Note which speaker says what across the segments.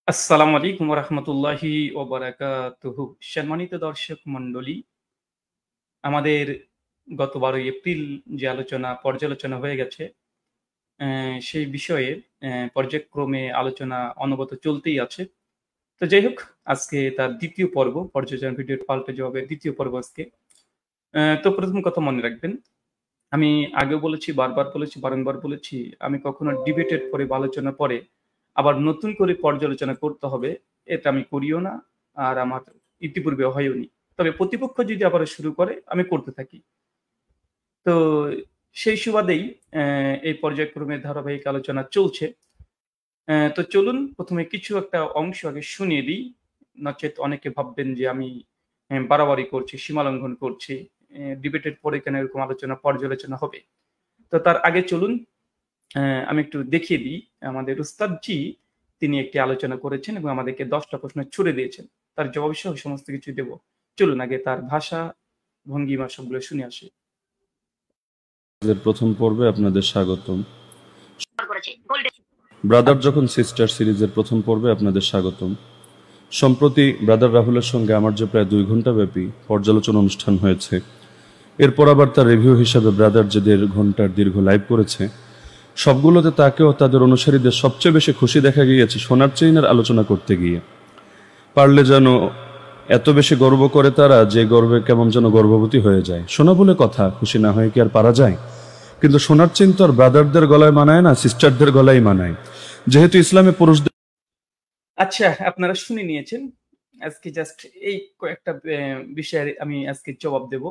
Speaker 1: আসসালামু আলাইকুম রহমতুল্লাহি ওবারাকাতুহু। সম্মানিত দর্শক মণ্ডলী, আমাদের গত ১২ই এপ্রিল যে পর্যালোচনা হয়ে গেছে, সেই বিষয়ে পর্যায়ক্রমে আলোচনা অনবরত চলতেই আছে। তো যাই হোক, আজকে তার ২য় পর্ব, পর্যালোচনা ভিডিওর পাল্টে জবাবের ২য় পর্ব আজকে। তো ১ম কথা মনে রাখবেন, আমি আগেও বলেছি, বারবার বলেছি, বারংবার বলেছি, আমি কখনো ডিবেটের পরে বা আলোচনার পরে আবার নতুন করে পর্যালোচনা করতে হবে, এটা আমি করিও না। আর আমার ইতিপূর্বে হয়ওনি। তবে প্রতিপক্ষ যদি আবারও শুরু করে, আমি করতে থাকি। তো সেই সুবাদেই এই পর্যায়ক্রমে ধারাবাহিক আলোচনা চলছে। তো চলুন ১ম এ কিছু একটা অংশ আগে শুনিয়ে দিই। নচেৎ অনেকে ভাববেন যে আমি বাড়াবাড়ি করছি, সীমালঙ্ঘন করছি। ডিবেটের পরে কেন এরকম পর্যালোচনা হবে? তো তার আগে চলুন আমি একটু দেখিয়ে দিই। আমাদের উস্তাদজি তিনি একটি আলোচনা করেছেন এবং আমাদেরকে ১০ টা প্রশ্ন ছুড়ে দিয়েছেন। তার জবাবসহ সমস্ত কিছু দেব। চলুন আগে তার ভাষা, ভঙ্গিমা সবগুলো শুনে আসি।
Speaker 2: প্রথম পর্বে আপনাদের স্বাগতম। ব্রাদার যখন সিস্টার সিরিজের প্রথম পর্বে আপনাদের স্বাগতম। সম্প্রতি ব্রাদার রাহুলের সঙ্গে আমার যে প্রায় ২ ঘন্টা ব্যাপী পর্যালোচনা অনুষ্ঠান হয়েছে, এরপর আবার তার রিভিউ হিসাবে ব্রাদার যে ১.৫ ঘন্টার দীর্ঘ লাইভ করেছে, সবগুলোতে তাকেও তাদের অনুসারীদের সবচেয়ে বেশি খুশি দেখা গিয়েছে সোনার চেইনের আলোচনা করতে গিয়ে। পারলে যেন এত বেশি গর্ব করে তারা যে গর্বে কেমন যেন গর্ভবতী হয়ে যায়। সোনা বলে কথা, খুশি না হয়ে কি আর পারা যায়? কিন্তু সোনার চেইন তো আর ব্রাদারদের গলায় মানায় না, সিস্টারদের গলায় মানায়। যেহেতু ইসলামে পুরুষদের
Speaker 1: আচ্ছা, আপনারা শুনে নিয়েছেন। আজকে জাস্ট এই কয়েকটা বিষয়ের আমি আজকে জবাব দেব।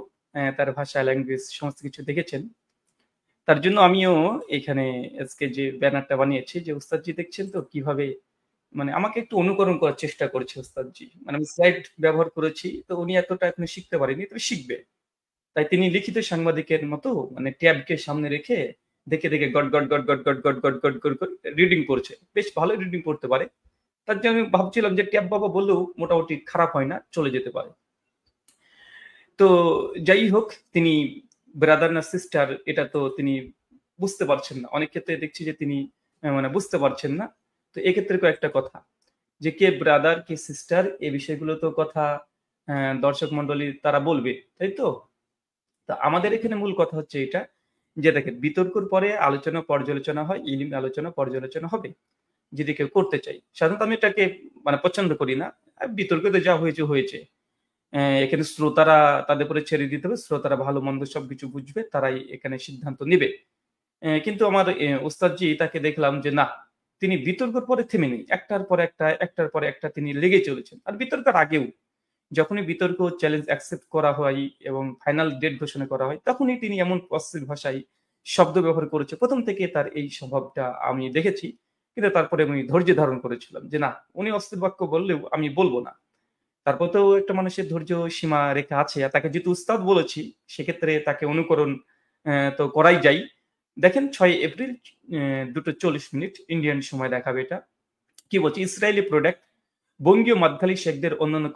Speaker 1: তার ভাষা, ল্যাঙ্গুয়েজ সমস্ত কিছু দেখেছেন। তার জন্য আমিও এখানে আজকে যে ব্যানারটা বানিয়েছি, যে উস্তাদজি দেখছেন তো কিভাবে মানে আমাকে একটু অনুকরণ করার চেষ্টা করছে ওস্তাদজি। মানে আমি স্লাইড ব্যবহার করেছি। তো উনি এতটা এখনো শিখতে পারেনি। তবে শিখবে। তাই তিনি লিখিত সাংবাদিকের মতো মানে ট্যাবকে সামনে রেখে দেখে goat, goat, goat, goat, goat, goat, goat, goat, goat করে রিডিং করছে। বেশ ভালোই রিডিং করতে পারে। তার জন্য আমি ভাবছিলাম যে ট্যাব বাবা বললেও মোটামুটি খারাপ হয় না, চলে যেতে পারে। তো যাই হোক, তিনি ব্রাদার না সিস্টার এটা তো তিনি বুঝতে পারছেন না। অনেক ক্ষেত্রে দেখছি যে তিনি মানে বুঝতে পারছেন না। তো এক্ষেত্রে কয়েকটা কথা। যে কে ব্রাদার, কে সিস্টার এ বিষয়গুলো তো কথা দর্শক মণ্ডলী তারা বলবে। তাই তো? তো আমাদের এখানে মূল কথা হচ্ছে এটা যে দেখেন বিতর্কর পরে আলোচনা পর্যালোচনা হয়, ইলমি আলোচনা পর্যালোচনা হবে। যদি কেউ করতে চাই। সাধারণত আমি এটাকে মানে পছন্দ করি না। বিতর্কতে যা হয়েছে, হয়েছে। এখানে শ্রোতারা তাদের উপরে ছেড়ে দিতে হবে। শ্রোতারা ভালো-মন্দ সবকিছু বুঝবে। তারাই এখানে সিদ্ধান্ত নিবে। কিন্তু আমার ওস্তাদজি তাকে দেখলাম যে না, তিনি বিতর্কের পরে থেমে নেই। একটার পর একটা, একটার পর একটা তিনি লেগেই চলেছেন। আর বিতর্কের আগেও যখনই বিতর্ক চ্যালেঞ্জ অ্যাকসেপ্ট করা হয় এবং ফাইনাল ডেট ঘোষণা করা হয়, তখনই তিনি এমন অস্থির ভাষায় শব্দ ব্যবহার করেছে। ১ম থেকে তার এই স্বভাবটা আমি দেখেছি। কিন্তু তারপরে আমি ধৈর্য ধারণ করেছিলাম যে না, উনি অস্থির বাক্য বললেও আমি বলব না। তারপরেও একটা মানুষের ধৈর্য সীমা রেখা আছে। আর তাকে যেহেতু উস্তাদ বলেছি, সেক্ষেত্রে তাকে অনুকরণ তো করাই যায়। দেখেন ৬ এপ্রিল ২:৪০ ইন্ডিয়ান সময় দেখাবে এটা। কি বলছে? ইসরায়েলি প্রোডাক্ট বঙ্গীয় মাদখালী শেখদের অন্যান্য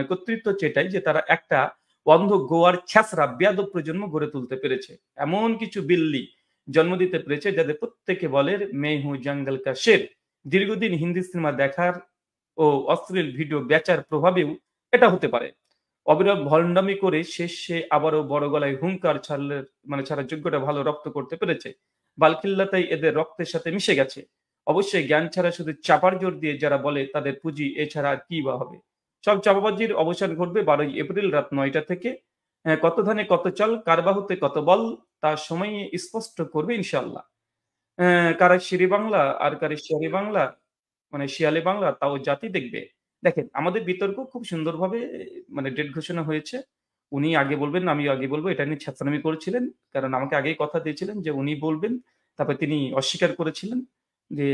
Speaker 1: কর্তৃত্ব হচ্ছে এটাই যে তারা একটা অন্ধ গোয়ার ছ্যাঁচড়া বেয়াদব প্রজন্ম গড়ে তুলতে পেরেছে। এমন কিছু বিল্লি জন্ম দিতে পেরেছে যাদের প্রত্যেকে বলে "मैं हूँ जंगल का शेर"। দীর্ঘদিন হিন্দি সিনেমা দেখার ও অশ্লীল ভিডিও বেচার প্রভাবেও এটা হতে পারে। অবিরাম ভণ্ডামি করে শেষে আবারও বড় গলায় হুঙ্কার ছাড়ার যোগ্যটা ভালো রপ্ত করতে পেরেছে। বালখিল্লাতাই এদের রক্তের সাথে মিশে গেছে। অবশ্যই জ্ঞান ছাড়া শুধু চাপার জোর দিয়ে যারা বলে তাদের পুঁজি এছাড়া আর কি বা হবে? সব চাপাবাজির অবসান ঘটবে ১২ই এপ্রিল রাত ৯টা থেকে। কত ধানে কত চাল, কার বাহুতে কত বল তার সময়ই স্পষ্ট করবে ইনশাআল্লাহ। কারা শেরে বাংলা আর কারে শেয়ারি বাংলা মানে শিয়ালে বাংলা তাও জাতি দেখবে। দেখেন আমাদের বিতর্ক খুব সুন্দরভাবে মানে ডেট ঘোষণা হয়েছে। উনি আগে বলবেন, আমিও আগে বলব। এটা নিয়ে ছ্যাঁচড়ামি করেছিলেন। কারণ আমাকে আগেই কথা দিয়েছিলেন যে উনি বলবেন। তারপরে তিনি অস্বীকার করেছিলেন যে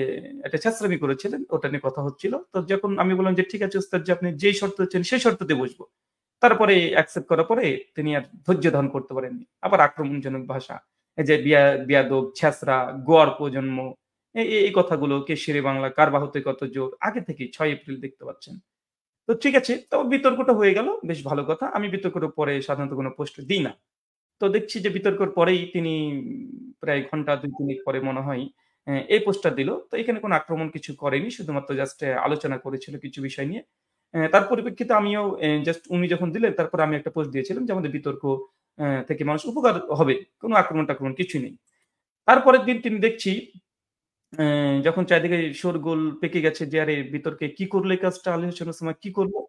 Speaker 1: একটা ছ্যাঁচড়ামি করেছিলেন। ওটা নিয়ে কথা হচ্ছিল। তো যখন আমি বললাম যে, "ঠিক আছে ওস্তাদ জি আপনি যেই শর্ত দিচ্ছেন সেই শর্ততে বসবো।" তারপরে অ্যাকসেপ্ট করার পরে তিনি আর ধৈর্য ধারণ করতে পারেননি। আবার আক্রমণজনক ভাষা। এই যে বেয়াদব, ছ্যাঁচড়া, গোয়ার প্রজন্ম এই কথাগুলো কে শেরে বাংলা, কার বাহুতে কত জোর আগে থেকেই ৬ এপ্রিল দেখতে পাচ্ছেন। তো ঠিক আছে। তো বিতর্কটা হয়ে গেল। বেশ ভালো কথা। আমি বিতর্কের পরে সাধারণত কোনো পোস্ট দিই না। তো দেখছি যে বিতর্কের পরেই তিনি প্রায় ঘন্টা ২-৩ পরে মনে হয় এই পোস্টটা দিল। তো এখানে কোনো আক্রমণ কিছু করেনি। শুধুমাত্র জাস্ট আলোচনা করেছিল কিছু বিষয় নিয়ে। তার পরিপ্রেক্ষিতে আমিও জাস্ট উনি যখন দিলেন তারপরে আমি একটা পোস্ট দিয়েছিলাম যে আমাদের বিতর্ক থেকে মানুষ উপকার হবে। কোনো আক্রমণ-টাক্রমণ কিছুই নেই। তারপরের দিন তিনি দেখছি অ্যা যখন চারিদিকে শোরগোল পেকে গেছে যে আরে বিতর্কে কি করলো এই কাজটা আলী হোসেন ওসমান কি করলো?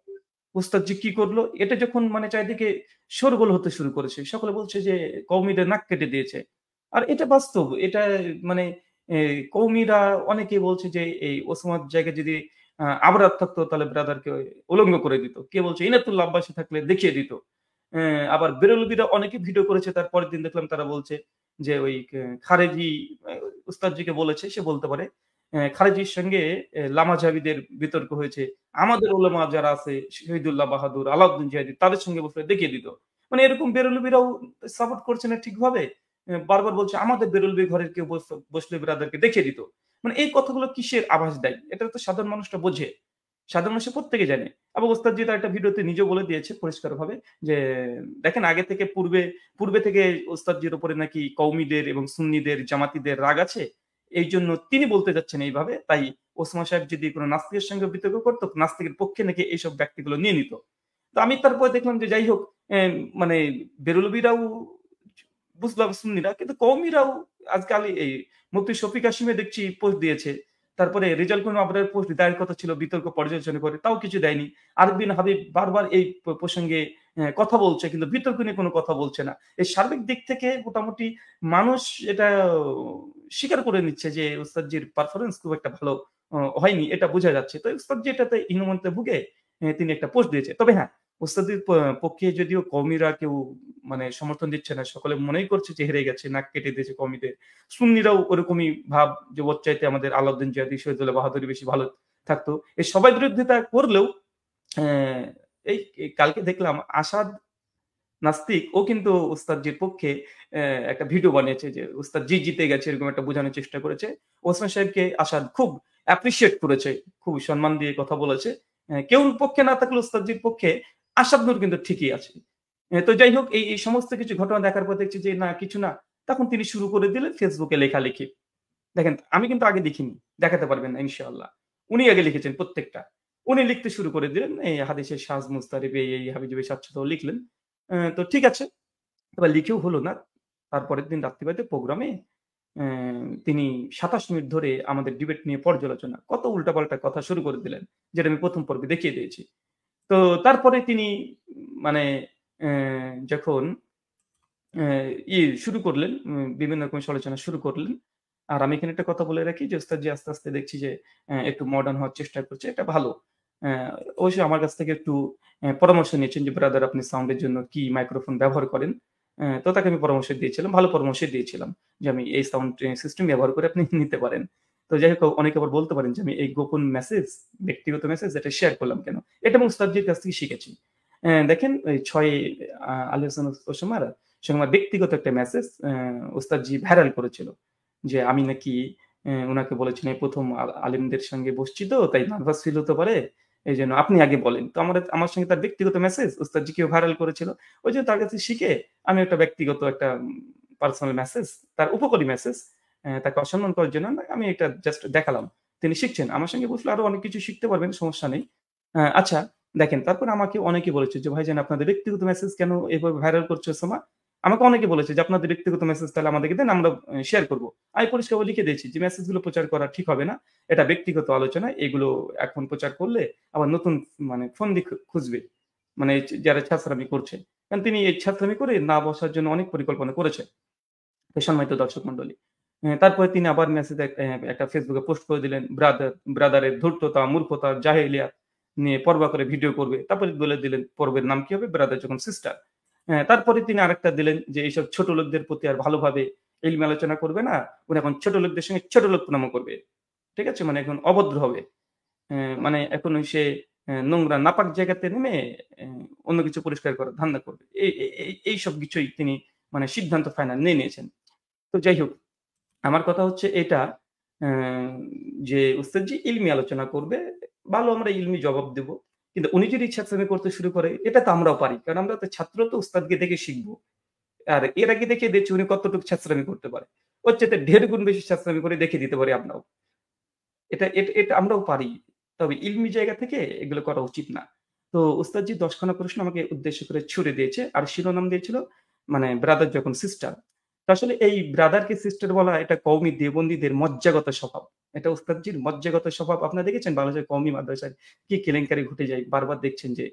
Speaker 1: ওস্তাদজি কি করলো? এটা যখন মানে চারিদিকে শোরগোল হতে শুরু করেছে। সকলে বলছে যে কওমিদের নাক কেটে দিয়েছে। আর এটা বাস্তব। এটা মানে এ কওমিরা অনেকেই বলছে যে এই ওসমার জায়গায় যদি আবরার থাকতো তাহলে ব্রাদারকে উলঙ্গ করে দিত। কে বলছে ইনাতুল্লাহ আব্বাসী থাকলে দেখিয়ে দিত। আবার বেরলভীরা অনেকে ভিডিও করেছে তার পরের দিন দেখলাম তারা বলছে যে ওই খারেজি উস্তাদজিকে বলেছে সে বলতে পারে। খারেজির সঙ্গে লামা জাবিদের বিতর্ক হয়েছে। আমাদের উলামা যারা আছে শহীদুল্লাহ বাহাদুর, আলাউদ্দিন জিহাদি তাদের সঙ্গে বসলে দেখিয়ে দিত। মানে এরকম বেরলভীরাও সাপোর্ট করছে না ঠিকভাবে। বারবার বলছে আমাদের বেরলভী ঘরের কেউ বসলে ব্রাদারকে দেখিয়ে দিত। মানে এই কথাগুলো কিসের আভাস দেয়? এটা তো সাধারণ মানুষটা বোঝে। সাধারণ মানুষ প্রত্যেকে জানে। এবং ওস্তাদজি তার একটা ভিডিওতে নিজেও বলে দিয়েছে পরিষ্কারভাবে যে, দেখেন আগে থেকে পূর্বে থেকে ওস্তাদজির উপরে নাকি কওমিদের এবং সুন্নিদের, জামাতিদের রাগ আছে। এইজন্য তিনি বলতে যাচ্ছেন এইভাবে। তাই ওসমান সাহেব যদি কোন নাস্তিকের সঙ্গে বিতর্ক করত, নাস্তিকের পক্ষে নাকি এইসব ব্যক্তিগুলো নিয়ে নিত। তো আমি তারপরে দেখলাম যে যাই হোক মানে বেরলভীরাও বুঝলাম সুন্নিরা কিন্তু কওমিরাও আজকাল এই মুফতি শফিক হাশিমে দেখছি পোস্ট দিয়েছে। তারপরে রেজাল কোন আবরারের পোস্ট দেওয়ার কথা ছিল বিতর্ক পর্যালোচনা করে, তাও কিছু দেয়নি। আরিফ বিন হাবিব বারবার এই প্রসঙ্গে কথা বলছে কিন্তু বিতর্ক নিয়ে কোনো কথা বলছে না। এই সার্বিক দিক থেকে মোটামুটি মানুষ এটা স্বীকার করে নিচ্ছে যে ওস্তাদজির পারফরম্যান্স খুব একটা ভালো হয়নি এটা বোঝা যাচ্ছে। তো ওস্তাদজি এটাতে হীনমন্যতায় ভুগে তিনি একটা পোস্ট দিয়েছে। তবে হ্যাঁ, ওস্তাদের পক্ষে যদিও কওমিরা কেউ মানে সমর্থন দিচ্ছে না। সকলে মনেই করছে যে হেরে গেছে, নাক কেটে দিয়েছে কওমিদের। সুন্নিরাও ওরকমই ভাব যে ওর চাইতে আমাদের আলাউদ্দিন জিহাদি, শহীদুল্লাহ বাহাদুরী বেশি ভালো থাকতো। এই সবাই বিরোধিতা করলেও অ্যা এই কালকে দেখলাম আসাদ নাস্তিক ও কিন্তু ওস্তাদজির পক্ষে একটা ভিডিও বানিয়েছে যে ওস্তাদজি জিতে গেছে এরকম একটা বোঝানোর চেষ্টা করেছে। ওসমান সাহেবকে আসাদ খুব অ্যাপ্রিশিয়েট করেছে। খুব সম্মান দিয়ে কথা বলেছে। কেউ পক্ষে না থাকলে ওস্তাদজির পক্ষে আসাদ নূর কিন্তু ঠিকই আছে। তো যাই হোক এই সমস্ত কিছু ঘটনা দেখার পর দেখছি যে না কিছু না। তখন তিনি শুরু করে দিলেন Facebook এ লেখালেখি। দেখেন আমি কিন্তু আগে দেখিনি। দেখাতে পারবেন না ইনশাআল্লাহ। উনি আগে লিখেছেন প্রত্যেকটা। উনি লিখতে শুরু করে দিলেন। এই হাদিসের শাজ মুস্তারিব এই হাবিজাবি স্বাচ্ছন্দ্য লিখলেন। তো ঠিক আছে। এবার লিখেও হলো না। তারপরের দিন রাত্রিবাইতে প্রোগ্রামে অ্যা তিনি ২৭ মিনিট ধরে আমাদের ডিবেট নিয়ে পর্যালোচনা। কত উল্টাপাল্টা কথা শুরু করে দিলেন। যেটা আমি ১ম পর্বে দেখিয়ে দিয়েছি। তো তারপরে তিনি মানে অ্যা যখন অ্যা শুরু করলেন, বিভিন্ন রকমের সমালোচনা শুরু করলেন। আর আমি এখানে একটা কথা বলে রাখি যে ওস্তাদজি আস্তে, আস্তে দেখছি যে একটু মডার্ন হওয়ার চেষ্টা করছে। এটা ভালো। অ্যা অবশ্যই আমার কাছ থেকে একটু পরামর্শ নিয়েছেন যে ব্রাদার আপনি সাউন্ড এর জন্য কি মাইক্রোফোন ব্যবহার করেন? তো তাকে আমি পরামর্শ দিয়েছিলাম। ভালো পরামর্শই দিয়েছিলাম। যে আমি এই সাউন্ড সিস্টেম ব্যবহার করে আপনি নিতে পারেন। তো যাই হোক অনেকে আবার বলতে পারেন যে আমি এই গোপন মেসেজ, ব্যক্তিগত মেসেজ এটা শেয়ার করলাম কেন? এটা আমি ওস্তাদজির কাছ থেকে শিখেছি। দেখেন ওই ৬ আলী হাসান ওসমার সঙ্গে আমার ব্যক্তিগত একটা মেসেজ ওস্তাদজি ভাইরাল করেছিল। যে আমি নাকি উনাকে বলেছিলাম এই ১ম আলেমদের সঙ্গে বসছি তো তাই নার্ভাস ফিল হতে পারে। এইজন্য আপনি আগে বলেন। তো আমার সঙ্গে তার ব্যক্তিগত মেসেজ ওস্তাদজিকেও ভাইরাল করেছিল। ওইজন্য তার কাছে শিখে আমি একটা ব্যক্তিগত একটা পার্সোনাল মেসেজ, তার উপকারী মেসেজ তাকে অসম্মান করার জন্য না, আমি এটা জাস্ট দেখালাম। তিনি শিখছেন। আমার সঙ্গে বসলে আরো অনেক কিছু শিখতে পারবেন, সমস্যা নেই। আচ্ছা দেখেন তারপরে আমাকে অনেকে বলেছে যে, "ভাইজান আপনাদের ব্যক্তিগত মেসেজ কেন এভাবে ভাইরাল করছো সোমা?" আমাকে অনেকে বলেছে যে, "আপনাদের ব্যক্তিগত মেসেজ তাহলে আমাদেরকে দেন, আমরা শেয়ার করব।" আমি পরিষ্কারভাবে লিখে দিয়েছি যে, "মেসেজগুলো প্রচার করা ঠিক হবে না। এটা ব্যক্তিগত আলোচনা। এগুলো এখন প্রচার করলে আবার নতুন মানে ফন্দি খুঁজবে। মানে যারা ছাত্রামি করছে।" কারণ তিনি এই ছাত্রামি করে না বসার জন্য অনেক পরিকল্পনা করেছে। তো সম্মানিত দর্শক মণ্ডলী। তারপরে তিনি আবার মেসেজ একটা ফেসবুকে পোস্ট করে দিলেন, ব্রাদারের ধূর্ততা, মূর্খতা, জাহেলিয়াত নিয়ে পরবা করে ভিডিও করবে। তারপরে বলে দিলেন পর্বের নাম কি হবে? ব্রাদার যখন সিস্টার। তারপরে তিনি আরেকটা দিলেন যে এইসব ছোট লোকদের প্রতি আর ভালোভাবে ইলমি আলোচনা করবে না। উনি এখন ছোট লোকদের সঙ্গে ছোট লোক প্রণাম করবে। ঠিক আছে? মানে এখন অভদ্র হবে। মানে এখন সে নোংরা নাপাক জায়গাতে নেমে অ্যা অন্য কিছু পরিষ্কার করার ধান্দা করবে। এইসব কিছুই তিনি মানে সিদ্ধান্ত ফাইনাল নিয়ে নিয়েছেন। তো যাই হোক, আমার কথা হচ্ছে এটা অ্যা যে উস্তাদজি ইলমি আলোচনা করবে, ভালো আমরা ইলমি জবাব দেব। কিন্তু উনি যদি ইচ্ছাকৃতভাবে করতে শুরু করে, এটা তো আমরাও পারি। কারণ আমরা তো ছাত্র তো উস্তাদকে দেখে শিখব। আর এর আগে দেখিয়ে দিয়েছি উনি কতটুকু ছ্যাঁচড়ামি করতে পারে। ওর চাইতে 1.5 গুণ বেশি শাস্তি আমি করে দেখিয়ে দিতে পারি আমরাও। এটা এটা এটা আমরাও পারি। তবে ইলমি জায়গা থেকে এগুলো করা উচিত না। তো উস্তাদজি ১০ খানা প্রশ্ন আমাকে উদ্দেশ্য করে ছুড়ে দিয়েছে। আর শিরোনাম দিয়েছিল মানে ব্রাদার যখন সিস্টার। তো আসলে এই ব্রাদারকে সিস্টার বলা এটা কওমি দেওবন্দীদের মজ্জাগত স্বভাব। এটা উস্তাদজির মজ্জাগত স্বভাব। আপনারা দেখেছেন বাংলাদেশের কওমি মাদ্রাসায় কি কেলেঙ্কারি ঘটে যায়। বারবার দেখছেন যে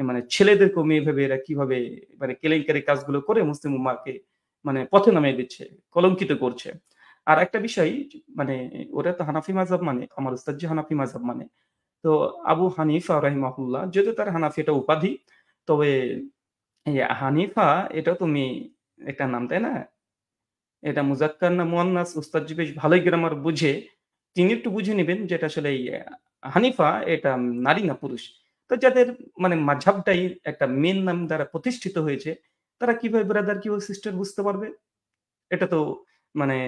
Speaker 1: মানে ছেলেদেরকেও মেয়ে ভেবে এরা কিভাবে মানে কেলেঙ্কারি কাজগুলো করে মুসলিম উম্মাহকে মানে পথে নামিয়ে দিচ্ছে, কলঙ্কিত করছে। আর একটা বিষয় মানে ওরা তো হানাফি মাযহাব মানে, আমার উস্তাদ যে হানাফি মাযহাব মানে। তো আবু হানিফা রাহিমাহুল্লাহ যদিও তার হানাফি এটা উপাধি। তবে এই হানিফা এটাও তো মেয়ে একটা নাম, তাই না? এটা মুযাক্কার না মুয়ান্নাস উস্তাদ জি বেশ ভালোই গ্রামার বুঝে। তিনি একটু বুঝে নিবেন যে এটা আসলে এই হানিফা এটা নারী না পুরুষ। তো যাদের মানে মাযহাবটাই একটা মেন নাম দ্বারা প্রতিষ্ঠিত হয়েছে, তারা কিভাবে ব্রাদার কিভাবে সিস্টার বুঝতে পারবে? এটা তো মানে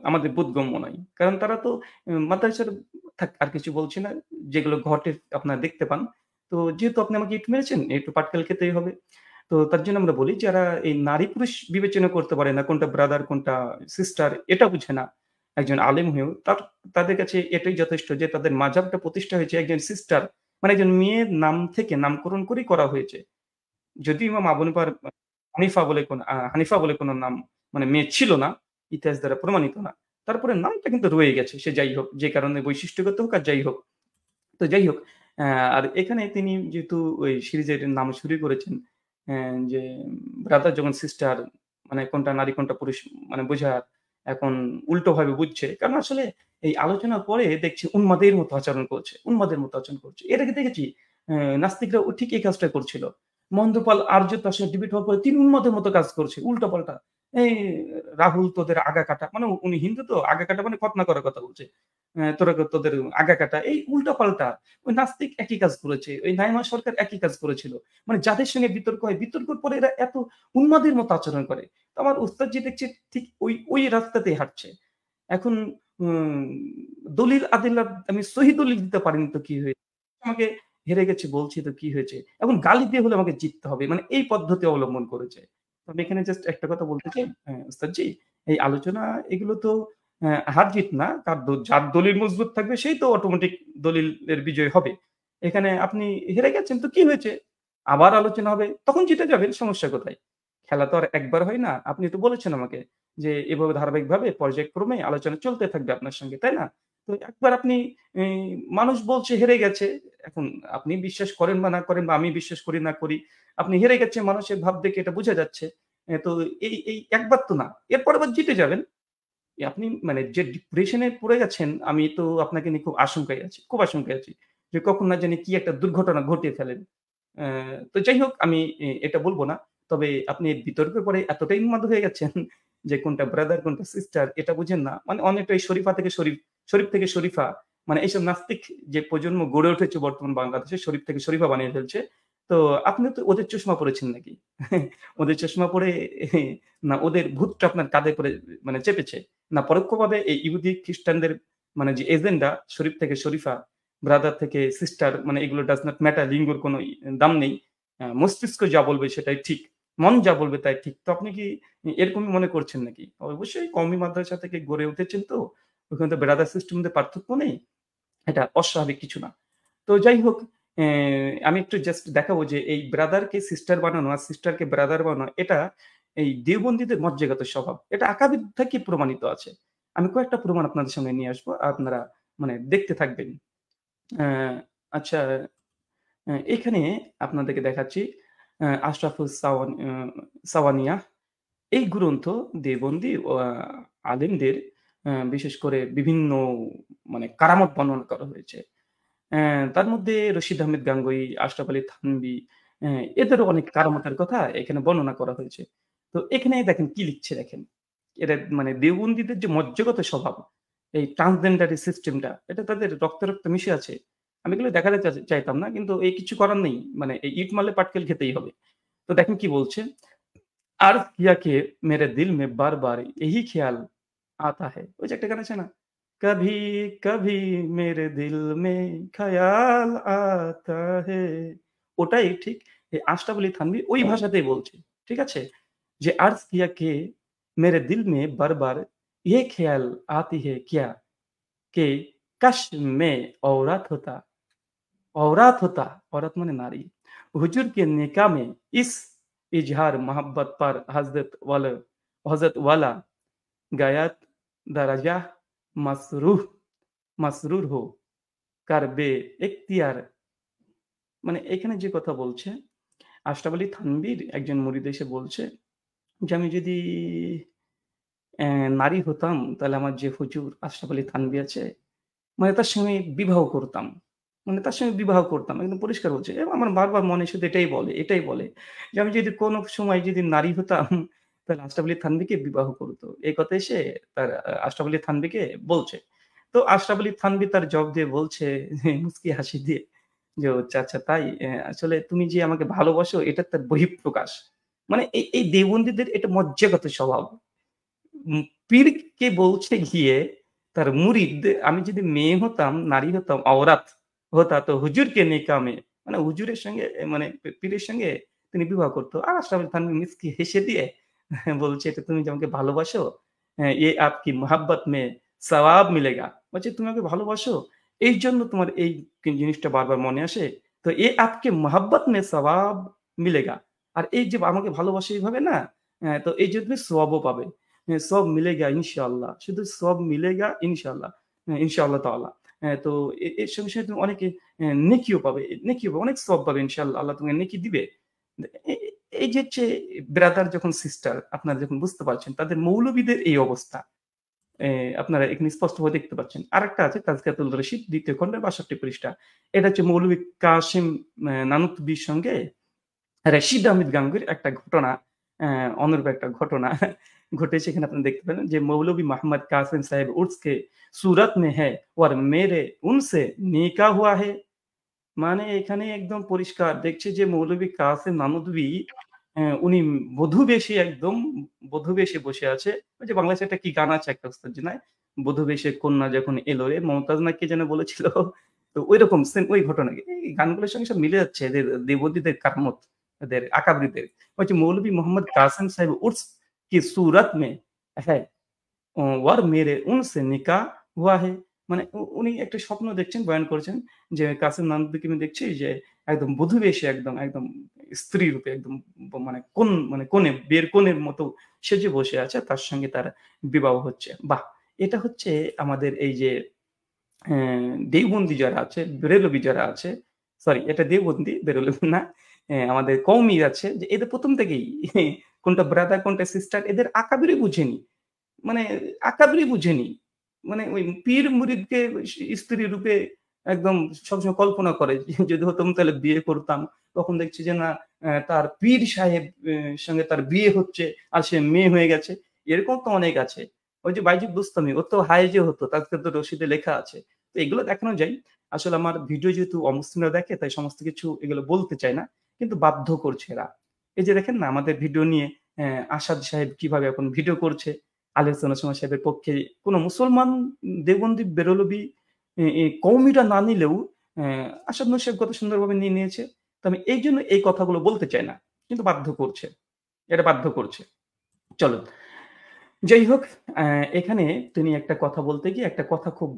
Speaker 1: আমাদের বোধগম্য নয়। কারণ তারা তো মাদ্রাসার থাক আর কিছু বলছি না। যেগুলো ঘটে আপনারা দেখতে পান। তো যেহেতু আপনি আমাকে ইট মেরেছেন, একটু পাটকেল খেতেই হবে। তো তার জন্য আমরা বলি যারা এই নারী-পুরুষ বিবেচনা করতে পারে না, কোনটা ব্রাদার, কোনটা সিস্টার এটা বুঝে না। একজন আলেম হয়েও তাদের কাছে এটাই যথেষ্ট যে তাদের মাযহাবটা প্রতিষ্ঠা হয়েছে একজন সিস্টার মানে একজন মেয়ের নাম থেকে নামকরণ করেই করা হয়েছে। যদিও ইমাম আবু হানিফা বলে কোন নাম মানে মেয়ে ছিল না, ইতিহাস দ্বারা প্রমাণিত না। তারপরে নামটা কিন্তু রয়ে গেছে। সে যাই হোক, যে কারণে বৈশিষ্ট্যগত হোক আর যাই হোক। তো যাই হোক, আর এখানে তিনি যেহেতু ওই সিরিজের নাম শুরু করেছেন, যে ব্রাদার যখন সিস্টার মানে কোনটা নারী কোনটা পুরুষ মানে বোঝার এখন উল্টোভাবে বুঝছে। কারণ আসলে এই আলোচনার পরে দেখছি উন্মাদের মতো আচরণ করছে। উন্মাদের মতো আচরণ করছে। এর আগে দেখেছি নাস্তিকরাও ঠিক এই কাজটা করছিল। মহেন্দ্রপাল আর্য তার সাথে ডিবেট হওয়ার পরে তিনি উন্মাদের মতো কাজ করছে। উল্টাপাল্টা। এই রাহুল তোদের আগা কাটা। মানে উনি হিন্দু তো আগা কাটা মানে খতনা করার কথা বলছে। তোরা তোদের আগা কাটা। এই উল্টাপাল্টা। ওই নাস্তিক একই কাজ করেছে। ওই নাইমা সরকার একই কাজ করেছিল। মানে যাদের সঙ্গে বিতর্ক হয়, বিতর্কের পরে এরা এত উন্মাদের মতো আচরণ করে। তো আমার উস্তাদজি দেখছি ঠিক ওই রাস্তাতেই হাঁটছে। এখন উম দলিল আদিল্লাহ আমি সহি দলিল দিতে পারিনি তো কি হয়েছে? আমাকে হেরে গেছি বলছি তো কি হয়েছে? এখন গালি দিয়ে হলে আমাকে জিততে হবে। মানে এই পদ্ধতি অবলম্বন করেছে। তো আমি এখানে জাস্ট একটা কথা বলতে চাই, উস্তাদজি এই আলোচনা এগুলো তো হার-জিত না। যার দলিল মজবুত থাকবে সেই তো অটোমেটিক দলিলের বিজয় হবে। এখানে আপনি হেরে গেছেন তো কি হয়েছে? আবার আলোচনা হবে। তখন জিতে যাবেন, সমস্যা কোথায়? খেলা তো আর একবার হয় না। আপনি তো বলেছেন আমাকে যে এভাবে ধারাবাহিকভাবে পর্যায়ক্রমে আলোচনা চলতে থাকবে আপনার সঙ্গে, তাই না? তো একবার আপনি এই মানুষ বলছে হেরে গেছে। এখন আপনি বিশ্বাস করেন বা না করেন বা আমি বিশ্বাস করি না করি, আপনি হেরে গেছে মানুষের ভাব দেখে এটা বোঝা যাচ্ছে। তো এই একবার তো না। এরপর আবার জিতে যাবেন। আপনি মানে যে ডিপ্রেশন এ পড়ে গেছেন, আমি তো আপনাকে নিয়ে খুব আশঙ্কায় আছি। খুব আশঙ্কায় আছি। যে কখন না জানি কি একটা দুর্ঘটনা ঘটিয়ে ফেলেন। তো যাই হোক আমি এটা বলব না। তবে আপনি বিতর্কের পরে এতটাই উন্মাদ হয়ে গেছেন যে কোনটা ব্রাদার কোনটা সিস্টার এটা বুঝেন না। মানে অনেকটাই শরীফা থেকে শরীফ, শরীফ থেকে শরীফা মানে এইসব নাস্তিক যে প্রজন্ম গড়ে উঠেছে বর্তমান বাংলাদেশে শরীফ থেকে শরীফা বানিয়ে ফেলছে। তো আপনি তো ওদের চশমা পড়েছেন নাকি? ওদের চশমা পড়ে না ওদের ভূতটা আপনার কাঁধে করে মানে চেপেছে? না পরোক্ষভাবে এই ইহুদি খ্রিস্টানদের মানে যে এজেন্ডা শরীফ থেকে শরীফা ব্রাদার থেকে সিস্টার মানে এগুলো ডাজ নট ম্যাটার লিঙ্গর কোনো দাম নেই। মস্তিষ্ক যা বলবে সেটাই ঠিক। মন যা বলবে তাই ঠিক। তো আপনি কি এরকমই মনে করছেন নাকি? অবশ্যই কওমি মাদ্রাসা থেকে গড়ে উঠেছেন তো। ওখানে তো ব্রাদার সিস্টেম মধ্যে পার্থক্য নেই। এটা অস্বাভাবিক কিছু না। তো যাই হোক, আমি একটু জাস্ট দেখাবো যে এই ব্রাদারকে সিস্টার বানানো আর সিস্টারকে ব্রাদার বানানো এটা এই দেওবন্দীদের মজ্জাগত স্বভাব। এটা আকাবির থেকে প্রমাণিত আছে। আমি কয়েকটা প্রমাণ আপনাদের সামনে নিয়ে আসবো। আপনারা মানে দেখতে থাকবেন। অ্যা আচ্ছা, এখানে আপনাদেরকে দেখাচ্ছি আশরাফুস সাওয়ানিয়া এই গ্রন্থ দেওবন্দী আলেমদের বিশেষ করে বিভিন্ন মানে কারামত বর্ণনা করা হয়েছে। তার মধ্যে রশিদ আহমেদ গাঙ্গুহি, আশরাফ আলী থানভী এদেরও অনেক কারামতের কথা এখানে বর্ণনা করা হয়েছে। তো এখানে দেখেন কি লিখছে দেখেন। এরা মানে দেওবন্দীদের যে মজ্জাগত স্বভাব, এই ট্রান্সজেন্ডারি সিস্টেমটা এটা তাদের রক্তে, রক্তে মিশে আছে। আমি এগুলো দেখাতে চাইতাম না। কিন্তু এই কিছু করার নেই। মানে এই ইট মারলে পাটকেল খেতেই হবে। তো দেখেন কি বলছে, "अर्ज़ किया कि मेरे दिल में बार-बार यही ख्याल आता है।" ওই যে একটা গান আছে না? "कभी कभी मेरे दिल में ख़याल आता है।" ওটাই ঠিক এই আশরাফ আলী থানভী ওই ভাষাতেই বলছে। ঠিক আছে? যে "अर्ज़ किया कि मेरे दिल में बार-बार ये ख्याल आती है क्या कि काश मैं औरत माने नारी, हुजूर के निकाह में इस इजहार मोहब्बत पर हज़रत वाला गायत दरजा मसरूह মাসরুর হো কারবে এখতিয়ার। মানে এখানে যে কথা বলছে, আশরাফ আলী থানভীর একজন মুরিদ এসে বলছে যে, "আমি যদি নারী হতাম তাহলে আমার যে হুজুর আশরাফ আলী থানভী আছে, মানে তার সঙ্গে বিবাহ করতাম।" মানে তার সঙ্গে বিবাহ করতাম। একদম পরিষ্কার বলছে। এবং আমার বারবার মনে শুধু এটাই বলে যে, "আমি যদি কোনো সময় যদি নারী হতাম তাহলে আশরাফ আলী থানভীকে বিবাহ করত।" এই কথা এসে তার আশরাফ আলী থানভীকে বলছে। তো আশরাফ আলী থানভী তার জবাব দিয়ে বলছে যে মুচকি হাসি দিয়ে যে, "ও আচ্ছা তাই? আসলে তুমি যে আমাকে ভালোবাসো এটা তার বহিঃপ্রকাশ।" মানে এই দেওবন্দীদের এটা মজ্জাগত স্বভাব। পীরকে বলছে গিয়ে তার মুরিদ, "আমি যদি মেয়ে হতাম, নারী হতাম, औरत হতা তো হুজুর কে নিকাহ মে", মানে হুজুরের সঙ্গে মানে পীরের সঙ্গে তিনি বিবাহ করত। আর আশরাফ আলী থানভী মুচকি হেসে দিয়ে বলছে, "এটা তুমি যে আমাকে ভালোবাসো, ये आपकी मोहब्बत में সওয়াব মিলেগা।" বলছে, "তুমি আমাকে ভালোবাসো, এইজন্য তোমার এই জিনিসটা বারবার মনে আসে। তো ये आपके मोहब्बत में সওয়াব মিলেগা। আর এই যে আমাকে ভালোবাসো এইভাবে না, তো এইজন্য তুমি সওয়াবও পাবে। সব মিলেগা ইনশাআল্লাহ। শুধু সব মিলেগা ইনশাআল্লাহ। ইনশাআল্লাহ তাআলা। তো এর সঙ্গে তুমি অনেকে নেকিও পাবে, অনেক সওয়াব পাবে ইনশাআল্লাহ। আল্লাহ তোমাকে নেকি দিবে।" এ এই যে হচ্ছে ব্রাদার যখন সিস্টার আপনারা যখন বুঝতে পারছেন তাদের মৌলবীদের এই অবস্থা। আপনারা এখানে স্পষ্টভাবে দেখতে পাচ্ছেন। আরেকটা আছে তাজকিয়াতুল রশিদ ২য় খণ্ডের ৬২ পৃষ্ঠা। এটা হচ্ছে মৌলভী কাসেম নানুতুবির সঙ্গে রশিদ আহমেদ গাঙ্গুহির একটা ঘটনা, অনুরূপ একটা ঘটনা ঘটেছে। এখানে আপনারা দেখতে পেলেন যে মৌলভী মোহাম্মদ কাসেম সাহেব উর্স কে सूरत में है और मेरे उनसे निकाह हुआ है। মানে এখানে একদম পরিষ্কার দেখছে যে মৌলভী কাসেম নানুতুবি উনি বধূ বেশে বসে আছে। ওই যে বাংলাদেশে একটা কি গান আছে একটা ওস্তাদ জি নাই? "বধূ বেশে কন্যা যখন এলো রে", মমতাজ না কে যেন বলেছিল? তো ঐরকম সেম ওই ঘটনা। এই গানগুলোর সঙ্গে সব মিলে যাচ্ছে এদের দেবন্দীদের কারামত, এদের আকাবিরদের। হচ্ছে মৌলভী মোহাম্মদ কাসেম সাহেব উর্স কি सूरत में है ওয়ার মেরে উনসে নিকাহ হুয়া হে। মানে উনি একটা স্বপ্ন দেখছেন, বয়ান করছেন যে কাসেম নানতুবিকে আমি দেখছি যে একদম বধূ বেশে একদম স্ত্রী রূপে একদম কনে বিয়ের কনের মতো সেজে বসে আছে। তার সঙ্গে তার বিবাহ হচ্ছে। বাহ! এটা হচ্ছে আমাদের এই যে দেওবন্দি যারা আছে, বেরেলভি যারা আছে, সরি এটা দেওবন্দি, বেরেলভি না। আমাদের কওমি আছে যে এদের ১ম থেকেই কোনটা ব্রাদার কোনটা সিস্টার এদের আকাবিরই বুঝেনি। মানে আকাবিরই বুঝেনি। মানে ওই পীর মুরিদকে স্ত্রী রূপে একদম সবসময় কল্পনা করে যে যদি হতাম তাহলে বিয়ে করতাম। তখন দেখছি যে না, তার পীর সাহেব সঙ্গে তার বিয়ে হচ্ছে আর সে মেয়ে হয়ে গেছে। এরকম তো অনেক আছে। ওই যে বাইজিদ বুস্তামি ওর তো হায়েজে হতো, তাজকিয়াতুর রশিদে লেখা আছে। তো এগুলো দেখানো যায়। আসলে আমার ভিডিও যেহেতু অমুসলিমরা দেখে তাই সমস্ত কিছু এগুলো বলতে চায় না। কিন্তু বাধ্য করছে এরা। এই যে দেখেন না আমাদের ভিডিও নিয়ে আসাদ সাহেব কিভাবে এখন ভিডিও করছে। আলী হোসেন ওসমান সাহেবের পক্ষে কোন মুসলমান দেওবন্দি বেরলভী কওমিরা না নিলেও আসাদ নূর সাহেব কত সুন্দরভাবে নিয়ে নিয়েছে। তো আমি এইজন্য এই কথাগুলো বলতে চাই না। কিন্তু বাধ্য করছে। এটা বাধ্য করছে। চলুন। যাই হোক, এখানে তিনি একটা কথা বলতে গিয়ে একটা কথা খুব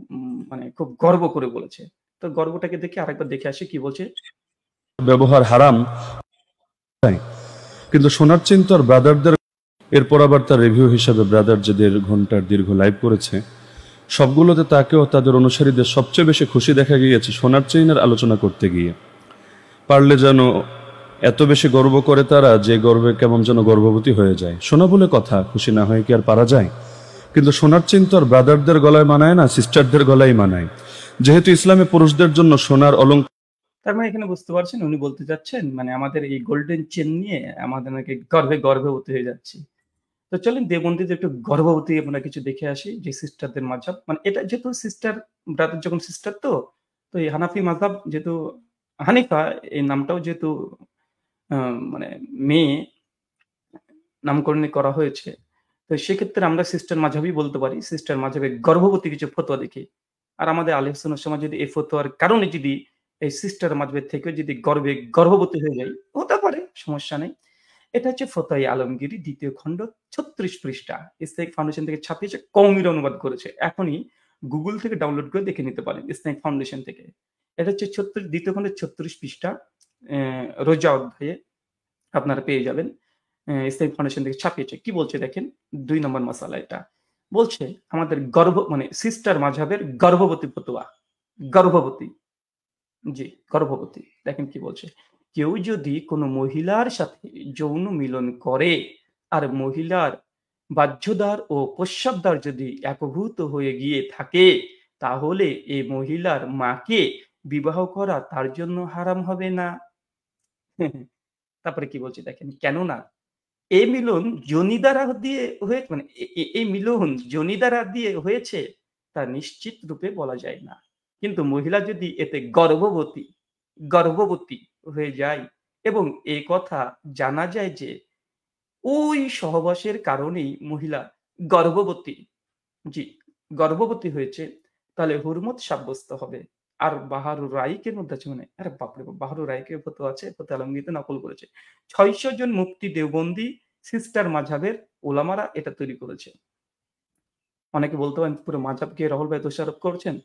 Speaker 1: মানে খুব গর্ব করে বলেছে। তো গর্বটাকে দেখে আরেকবার দেখে আসি কি বলছে।
Speaker 2: ব্যবহার হারাম, কিন্তু শোনার চেন তো আর ব্রাদারদের। এরপর আবার তার রিভিউ হিসাবে ব্রাদার যে ১.৫ ঘন্টার দীর্ঘ লাইভ করেছে সবগুলোতে তাকেও তাদের অনুসারীদের সবচেয়ে বেশি খুশি দেখা গিয়েছে সোনার চেইনের আলোচনা করতে গিয়ে। পারলে যেন এত বেশি গর্ব করে তারা যে গর্বে কেমন যেন গর্ভবতী হয়ে যায়। সোনা বলে কথা, খুশি না হয়ে কি আর পারা যায়? কিন্তু সোনার চেইন তো আর ব্রাদারদের গলায় মানায় না, সিস্টারদের গলায় মানায়। যেহেতু ইসলামে পুরুষদের জন্য সোনার অলঙ্কার।
Speaker 1: তার মানে এখানে বুঝতে পারছেন উনি বলতে চাচ্ছেন মানে আমাদের এই গোল্ডেন চেন নিয়ে আমাদের নাকি গর্ভবতী হয়ে যাচ্ছি। তো চলেন দেওবন্দীদের একটু গর্ভবতী আমরা কিছু দেখে আসি যে সিস্টারদের মাযহাব। মানে এটা যেহেতু সিস্টার ব্রাদার যখন সিস্টার তো এই হানাফি মাযহাব যেহেতু হানিফা এই নামটাও যেহেতু মানে মেয়ে নামকরণ করা হয়েছে। তো সেক্ষেত্রে আমরা সিস্টার মাযহাবই বলতে পারি। সিস্টার মাযহাবে গর্ভবতী কিছু ফতোয়া দেখি। আর আমাদের আহলে সুন্নাত সমাজ যদি এই ফতোয়ার কারণে যদি এই সিস্টার মাযহাবের থেকেও যদি গর্ভবতী হয়ে যাই, হতে পারে, সমস্যা নেই। এটা হচ্ছে ফতোয়া আলমগীরি ২য় খণ্ড ৩৬ পৃষ্ঠা। ইসলামিক ফাউন্ডেশন থেকে ছাপিয়েছে, কওমিরা অনুবাদ করেছে। এখনই গুগল থেকে ডাউনলোড করে দেখে নিতে পারেন ইসলামিক ফাউন্ডেশন থেকে। এটা হচ্ছে ২য় খণ্ডের ৩৬ পৃষ্ঠা, রোজা অধ্যায়ে আপনারা পেয়ে যাবেন। ইসলামিক ফাউন্ডেশন থেকে ছাপিয়েছে। কি বলছে দেখেন, ২ নম্বর মাসালা এটা। বলছে আমাদের মানে সিস্টার মাযহাবের গর্ভবতী ফতোয়া। গর্ভবতী, জি, গর্ভবতী। দেখেন কি বলছে। কেউ যদি কোনো মহিলার সাথে যৌন মিলন করে আর মহিলার বাহ্যদ্বার ও প্রস্রাবদ্বার যদি একভূত হয়ে গিয়ে থাকে, তাহলে এই মহিলার মাকে বিবাহ করা তার জন্য হারাম হবে না। তারপরে কি বলছে দেখেন, কেননা এই মিলন যোনি দ্বারা দিয়ে মানে এই মিলন যোনি দ্বারা দিয়ে হয়েছে তা নিশ্চিত রূপে বলা যায় না। কিন্তু মহিলা যদি এতে গর্ভবতী হয়ে যায় এবং এ কথা জানা যায় যে ওই সহবাসের কারণেই মহিলা গর্ভবতী, জি, গর্ভবতী হয়েছে, তাহলে হুরমত সাব্যস্ত হবে। আর বাহারুর রাইকের মধ্যে আছে, মানে আরে বাপরে বাপ, বাহারুর রাইকের ফতোয়া আছে, ফতোয়া আলমগীরিতে নকল করেছে। ৬০০ জন মুফতি দেওবন্দি সিস্টার মাযহাবের ওলামারা এটা তৈরি করেছে। অনেকে বলতে পারেন পুরো মাযহাবকে রাহুল ভাই দোষারোপ করছেন।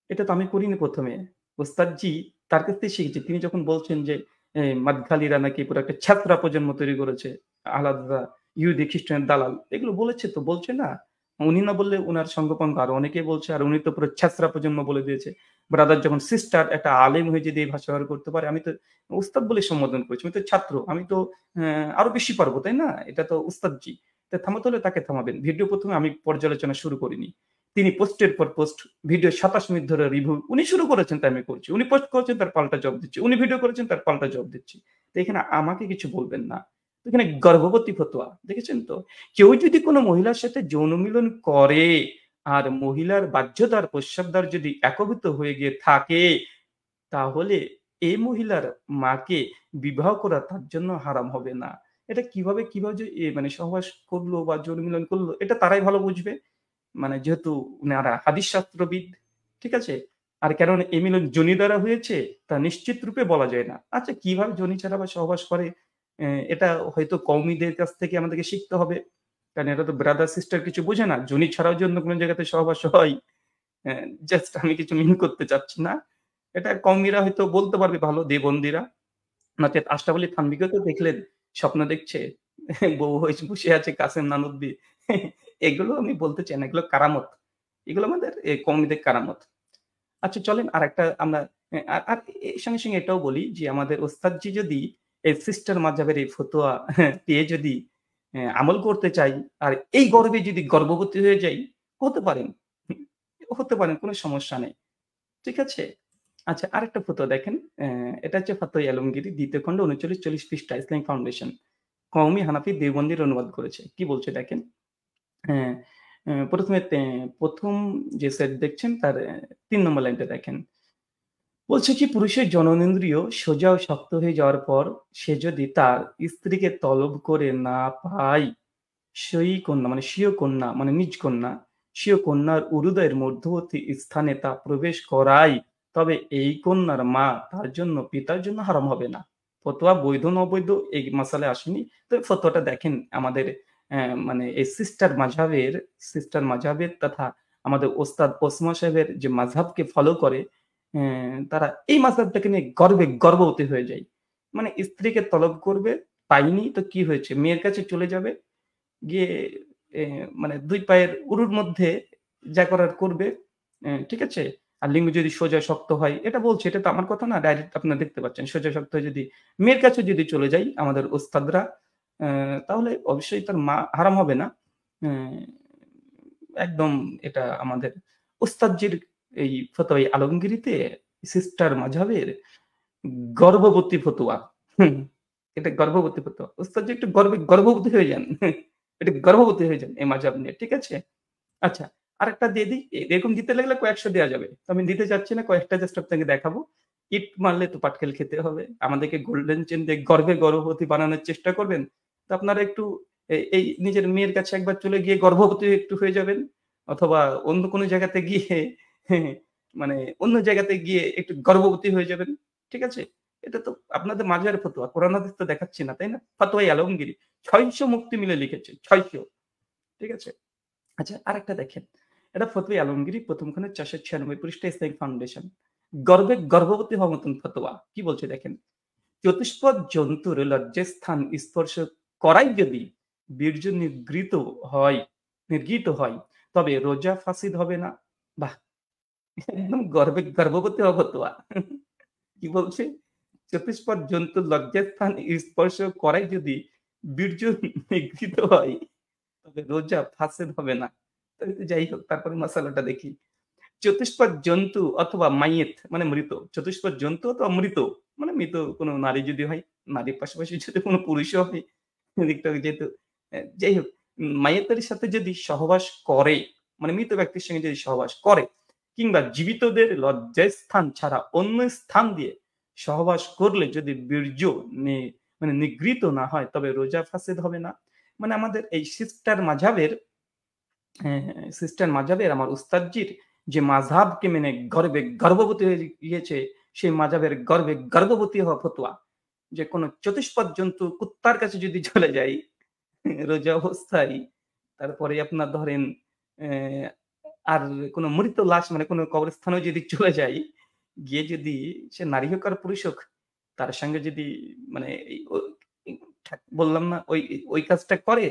Speaker 1: এটা তো আমি করিনি প্রথমে। ওস্তাদজি তার কাছ থেকে শিখেছি। তিনি যখন বলছেন যে মাদখালিরা নাকি পুরো একটা ছ্যাঁচড়া প্রজন্ম তৈরি করেছে, আলাদা ইহুদি খ্রিস্টানের দালাল, এগুলো বলেছে তো, বলছে না? উনি না বললে উনার সঙ্গপাঙ্গ আরো অনেকেই বলছে, আর উনি তো পুরো ছ্যাঁচড়া প্রজন্ম বলে দিয়েছে। ব্রাদার যখন সিস্টার একটা আলেম হয়ে যদি এই ভাষা ব্যবহার করতে পারে, আমি তো উস্তাদ বলে সম্বোধন করছি, আমি তো ছাত্র, আমি তো আরো বেশি পারবো, তাই না? এটা তো উস্তাদজি। তা থামাতে হলে তাকে থামাবেন। ভিডিও প্রথমে আমি পর্যালোচনা শুরু করিনি। তিনি পোস্টের পর পোস্ট, ভিডিও ২৭ মিনিট ধরে রিভিউ উনি শুরু করেছেন, তাই আমি করছি। উনি পোস্ট করেছেন, তার পাল্টা জবাব দিচ্ছি। উনি ভিডিও করেছেন, তার পাল্টা জবাব দিচ্ছি। তো এখানে আমাকে কিছু বলবেন না। তো এখানে গর্ভবতী ফতোয়া দেখেছেন তো? কেউ যদি কোনো মহিলার সাথে যৌন মিলন করে আর মহিলার বাহ্যদ্বার প্রস্রাবদ্বার যদি একভূত হয়ে গিয়ে থাকে, তাহলে এই মহিলার মাকে বিবাহ করা তার জন্য হারাম হবে না। এটা কিভাবে যে মানে সহবাস করলো বা যৌন মিলন করলো, এটা তারাই ভালো বুঝবে। মানে যেহেতু উনারা হাদিস শাস্ত্রবিদ, ঠিক আছে? আর কারণ এই মিলন যোনি দ্বারা হয়েছে তা নিশ্চিত রূপে বলা যায় না। আচ্ছা, কিভাবে যোনি ছাড়া বা সহবাস করে, এটা হয়তো কওমীদের কাছ থেকে আমাদেরকে শিখতে হবে। কারণ এরা তো ব্রাদার সিস্টার কিছু বোঝে না। যোনি ছাড়াও যে অন্য কোনো জায়গাতে সহবাস হয়, জাস্ট আমি কিছু মিন করতে চাচ্ছি না। এটা কওমীরা হয়তো বলতে পারবে ভালো, দেবন্দীরা। নচেৎ আশরাফ আলী থানভীকেও তো দেখলেন স্বপ্ন দেখছে, বউ হয়ে বসে আছে কাসেম নানুদ্দি। এগুলো আমি বলতে চাই না, এগুলো কারামত। এগুলো আমাদের কওমীদের কারামত। আচ্ছা চলেন আরেকটা আমরা আর এর সঙ্গে এটাও বলি যে আমাদের ওস্তাদজি যদি এই সিস্টার মাযহাবের এই ফতোয়া পেয়ে যদি আমল করতে চাই আর এই গর্বে যদি গর্ভবতী হয়ে যাই, হতে পারেন। হতে পারেন, কোনো সমস্যা নেই। ঠিক আছে? আচ্ছা, আরেকটা ফতোয়া দেখেন। এটা হচ্ছে ফতোয়া আলমগীরি ২য় খণ্ড ৩৯-৪০ পৃষ্ঠা, ইসলামিক ফাউন্ডেশন। কওমি হানাফি দেওবন্দির অনুবাদ করেছে। কি বলছে দেখেন। হ্যাঁ, ১ম যে সেট দেখছেন তার ৩ নম্বর লাইনটা দেখেন। বলছে কি, পুরুষের জননেন্দ্রিয় সোজা ও শক্ত হয়ে যাওয়ার পর সে যদি তার স্ত্রীকে তলব করে না পায়, সেই কন্যা মানে স্বীয় কন্যা মানে নিজ কন্যা, স্বীয় কন্যার উরুদয়ের মধ্যবর্তী স্থানে তা প্রবেশ করায়, তবে এই কন্যার মা তার জন্য পিতার জন্য হারাম হবে না। ফতোয়া বৈধ না অবৈধ এই মাসালায় আসেনি। তো ফতোয়াটা দেখেন আমাদের মানে এই সিস্টার মাযহাবের তথা আমাদের ওস্তাদ ওসমা সাহেবের যে মাযহাবকে ফলো করে, তারা এই মাযহাবটাকে নিয়ে গর্ভবতী হয়ে যায়। মানে স্ত্রীকে তলব করবে, পায়নি তো কি হয়েছে? মেয়ের কাছে চলে যাবে, গিয়ে এ মানে ২ পায়ের উরুর মধ্যে যা করার করবে। ঠিক আছে? আর লিঙ্গ যদি সোজা শক্ত হয়, এটা বলছে, এটা তো আমার কথা না, ডাইরেক্ট আপনারা দেখতে পাচ্ছেন। সোজা শক্ত হয়ে যদি মেয়ের কাছে যদি চলে যাই আমাদের ওস্তাদরা, তাহলে অবশ্যই তার মা হারাম হবে না। অ্যা একদম এটা আমাদের ওস্তাদজির এই ফতোয়া আলমগীরিতে সিস্টার মাযহাবের গর্ভবতী ফতোয়া। হুম, এটা গর্ভবতী ফতোয়া। ওস্তাদজি একটু গর্ভবতী হয়ে যান। একটু গর্ভবতী হয়ে যান এই মাযহাব নিয়ে। ঠিক আছে? আচ্ছা, আরেকটা দিয়ে দিই। এরকম দিতে লাগলে কয়েকশো দেয়া যাবে। তো আমি দিতে চাচ্ছি না, কয়েকটা জাস্ট আপনাকে দেখাবো। ইট মারলে তো পাটকেল খেতে হবে। আমাদেরকে গোল্ডেন চেইন দিয়ে গর্ভবতী বানানোর চেষ্টা করবেন। তো আপনারা একটু এই নিজের মেয়ের কাছে একবার চলে গিয়ে গর্ভবতী একটু হয়ে যাবেন। অথবা অন্য কোনো জায়গাতে গিয়ে মানে অন্য জায়গাতে গিয়ে একটু গর্ভবতী হয়ে যাবেন। ঠিক আছে? এটা তো আপনাদের মাঝারের ফতোয়া, কোরআন হাদিস তো দেখাচ্ছি না, তাই না? ফতোয়ায়ে আলমগীর ৬০০ মুফতি মিলে লিখেছে, ৬০০। ঠিক আছে? আচ্ছা, আরেকটা দেখেন। এটা ফতোয়ায়ে আলমগীর প্রথম খণ্ডের ৪৯৬ পৃষ্ঠা, ইসলামিক ফাউন্ডেশন। গর্ভবতী হওয়ার মতন ফতোয়া। কি বলছে দেখেন। চতুষ্পদ জন্তুর লজ্জাস্থান স্পর্শ করাই যদি বীর্য নির্গৃত হয়, তবে রোজা ফাসিদ হবে না। বাহ! একদম গর্ভবতী হওয়া ফতোয়া। কি বলছে? চতুষ্পদ জন্তুর লজ্জাস্থান স্পর্শ করাই যদি বীর্য নিগৃহীত হয়, তবে রোজা ফাসেদ হবে না। তো যাই হোক, তারপরে মাসালাটা দেখি। চতুষ্পদ জন্তু অথবা মাইয়েত মানে মৃত। চতুষ্পদ জন্তু অথবা মৃত মানে মৃত কোনো নারী যদি হয়, নারীর পাশাপাশি যদি কোনো পুরুষও হয়, এদিকটা যেহেতু যাই হোক, মাইয়েতের সাথে যদি সহবাস করে, মানে মৃত ব্যক্তির সঙ্গে যদি সহবাস করে, কিংবা জীবিতদের লজ্জাস্থান ছাড়া অন্য স্থান দিয়ে সহবাস করলে যদি বীর্য মানে নিগৃহীত না হয়, তবে রোজা ফাসেদ হবে না। মানে আমাদের এই সিস্টার মাযহাবের আমার উস্তাদজির যে মাযহাবকে মেনে গর্ভবতী হয়ে গিয়েছে, সেই মাযহাবের গর্ভবতী হওয়া ফতোয়া। যে কোনো চতুষ্পদ জন্তু কুত্তার কাছে যদি চলে যাই রোজা অবস্থায়, তারপরে আপনার ধরেন অ্যা আর কোনো মৃত লাশ মানে কোনো কবরস্থানেও যদি চলে যাই, গিয়ে যদি সে নারী হোক আর পুরুষ হোক, তার সঙ্গে যদি মানে এই বললাম না ওই কাজটা করে,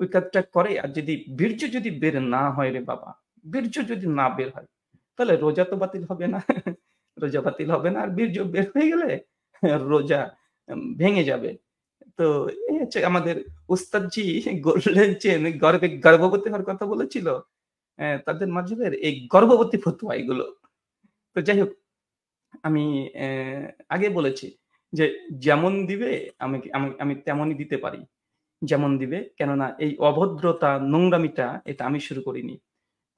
Speaker 1: ওই কাজটা করে আর যদি বীর্য যদি বের না হয় রে বাবা, বীর্য যদি না বের হয়, তাহলে রোজা তো বাতিল হবে না। রোজা বাতিল হবে না। আর বীর্য বের হয়ে গেলে রোজা ভেঙে যাবে। তো এই হচ্ছে আমাদের উস্তাদজি বললেন যে গর্ভবতী হওয়ার কথা বলেছিল। তাদের মাযহাবের এই গর্ভবতী ফতোয়া এগুলো। তো যাই হোক, আমি আগে বলেছি যে যেমন দিবে আমি আমি আমি তেমনই দিতে পারি। যেমন দিবে। কেননা এই অভদ্রতা, নোংরামিটা এটা আমি শুরু করিনি।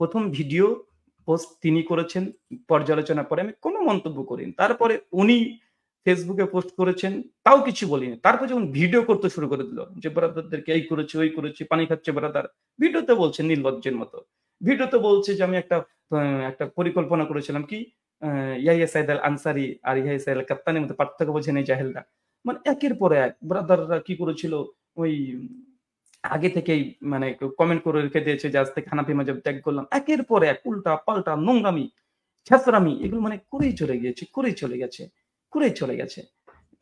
Speaker 1: ১ম ভিডিও পোস্ট তিনি করেছেন। পর্যালোচনার পরে আমি কোনো মন্তব্য করিনি। তারপরে উনি ফেসবুকে পোস্ট করেছেন, তাও কিছু বলিনি। তারপর যখন ভিডিও করতে শুরু করে দিল যে, "ব্রাদারদেরকে এই করেছি, ওই করেছি, পানি খাচ্ছে ব্রাদার।" ভিডিওতে বলছে নির্লজ্জের মতো। ভিডিওতে বলছে যে, "আমি আ একটা পরিকল্পনা করেছিলাম।" কি? ইয়াহিয়া সাইদ আল আনসারী আর ইয়াহিয়া সাইদ আল কাত্তানির মধ্যে পার্থক্য বোঝেন এই জাহেলরা। মানে একের পর এক ব্রাদাররা কি করেছিল, ওই আগে থেকেই মানে কমেন্ট করে রেখে দিয়েছে যে আজ থেকে হানাফি মাযহাব ত্যাগ করলাম। একের পর এক উল্টা-পাল্টা নোংরামি, ছ্যাঁচড়ামি এগুলো মানে করেই চলে গেছে।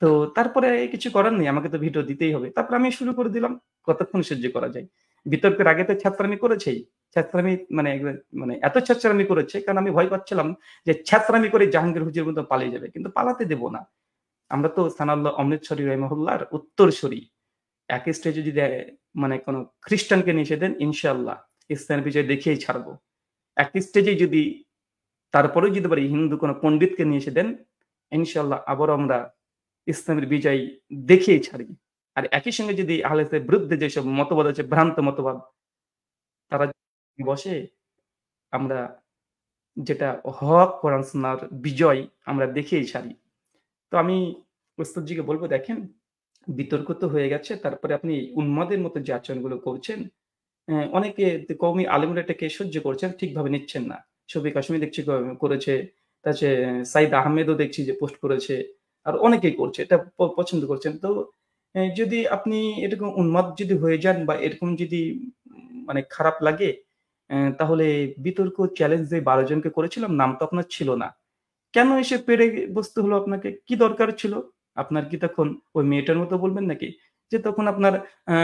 Speaker 1: তো তারপরে কিছু করার নেই। আমাকে তো ভিডিও দিতেই হবে। তারপরে আমি শুরু করে দিলাম। কতক্ষণ সহ্য করা যায়। বিতর্কের আগে তো ছ্যাঁচড়ামি করেছেই। ছ্যাঁচড়ামি মানে মানে এত ছ্যাঁচড়ামি করেছে, কারণ আমি ভয় পাচ্ছিলাম যে ছ্যাঁচড়ামি করে জাহাঙ্গীর হুজুরের মতো পালিয়ে যাবে। কিন্তু পালাতে দেব না। আমরা তো সানাউল্লাহ অমৃতসরী রাহিমাহুল্লাহর উত্তরসূরি। এক স্টেজে যদি মানে কোন খ্রিস্টানকে নিয়ে এসে দেন, ইনশাআল্লাহ ইসলামের বিজয় দেখিয়েই ছাড়বো। এক স্টেজেই যদি তারপরেও যদি পারি হিন্দু কোন পণ্ডিতকে নিয়ে এসে দেন, ইনশাআল্লাহ আবারও আমরা ইসলামের বিজয় দেখিয়েই ছাড়ি। আর একই সঙ্গে যদি আহলে হাদিসের বিরুদ্ধে যেসব মতবাদ আছে, ভ্রান্ত মতবাদ, তারা যদি বসে, আমরা যেটা হক কোরআন সুন্নাহর বিজয় আমরা দেখিয়েই ছাড়ি। তো আমি ওস্তাদজিকে বলব, দেখেন বিতর্ক তো হয়ে গেছে। তারপরে আপনি উন্মাদের মতো যে আচরণগুলো করছেন, অনেকে কওমি আলেমরা এটাকে সহ্য করছেন, ঠিকভাবে নিচ্ছেন না। শফিক হাশমি দেখছি করেছে। তারপরে সাইদ আহমেদও দেখছি যে পোস্ট করেছে। আর অনেকেই করছে। এটা পছন্দ করছেন। তো যদি আপনি এরকম উন্মাদ যদি হয়ে যান বা এরকম যদি মানে খারাপ লাগে, তাহলে বিতর্ক চ্যালেঞ্জ যে ১২ জনকে করেছিলাম, নাম তো আপনার ছিল না। কেন এসে পেরে বসতে হলো আপনাকে? কি দরকার ছিল? আপনার কি তখন ওই মেয়েটার মতো বলবেন নাকি? যে তখন আপনার আ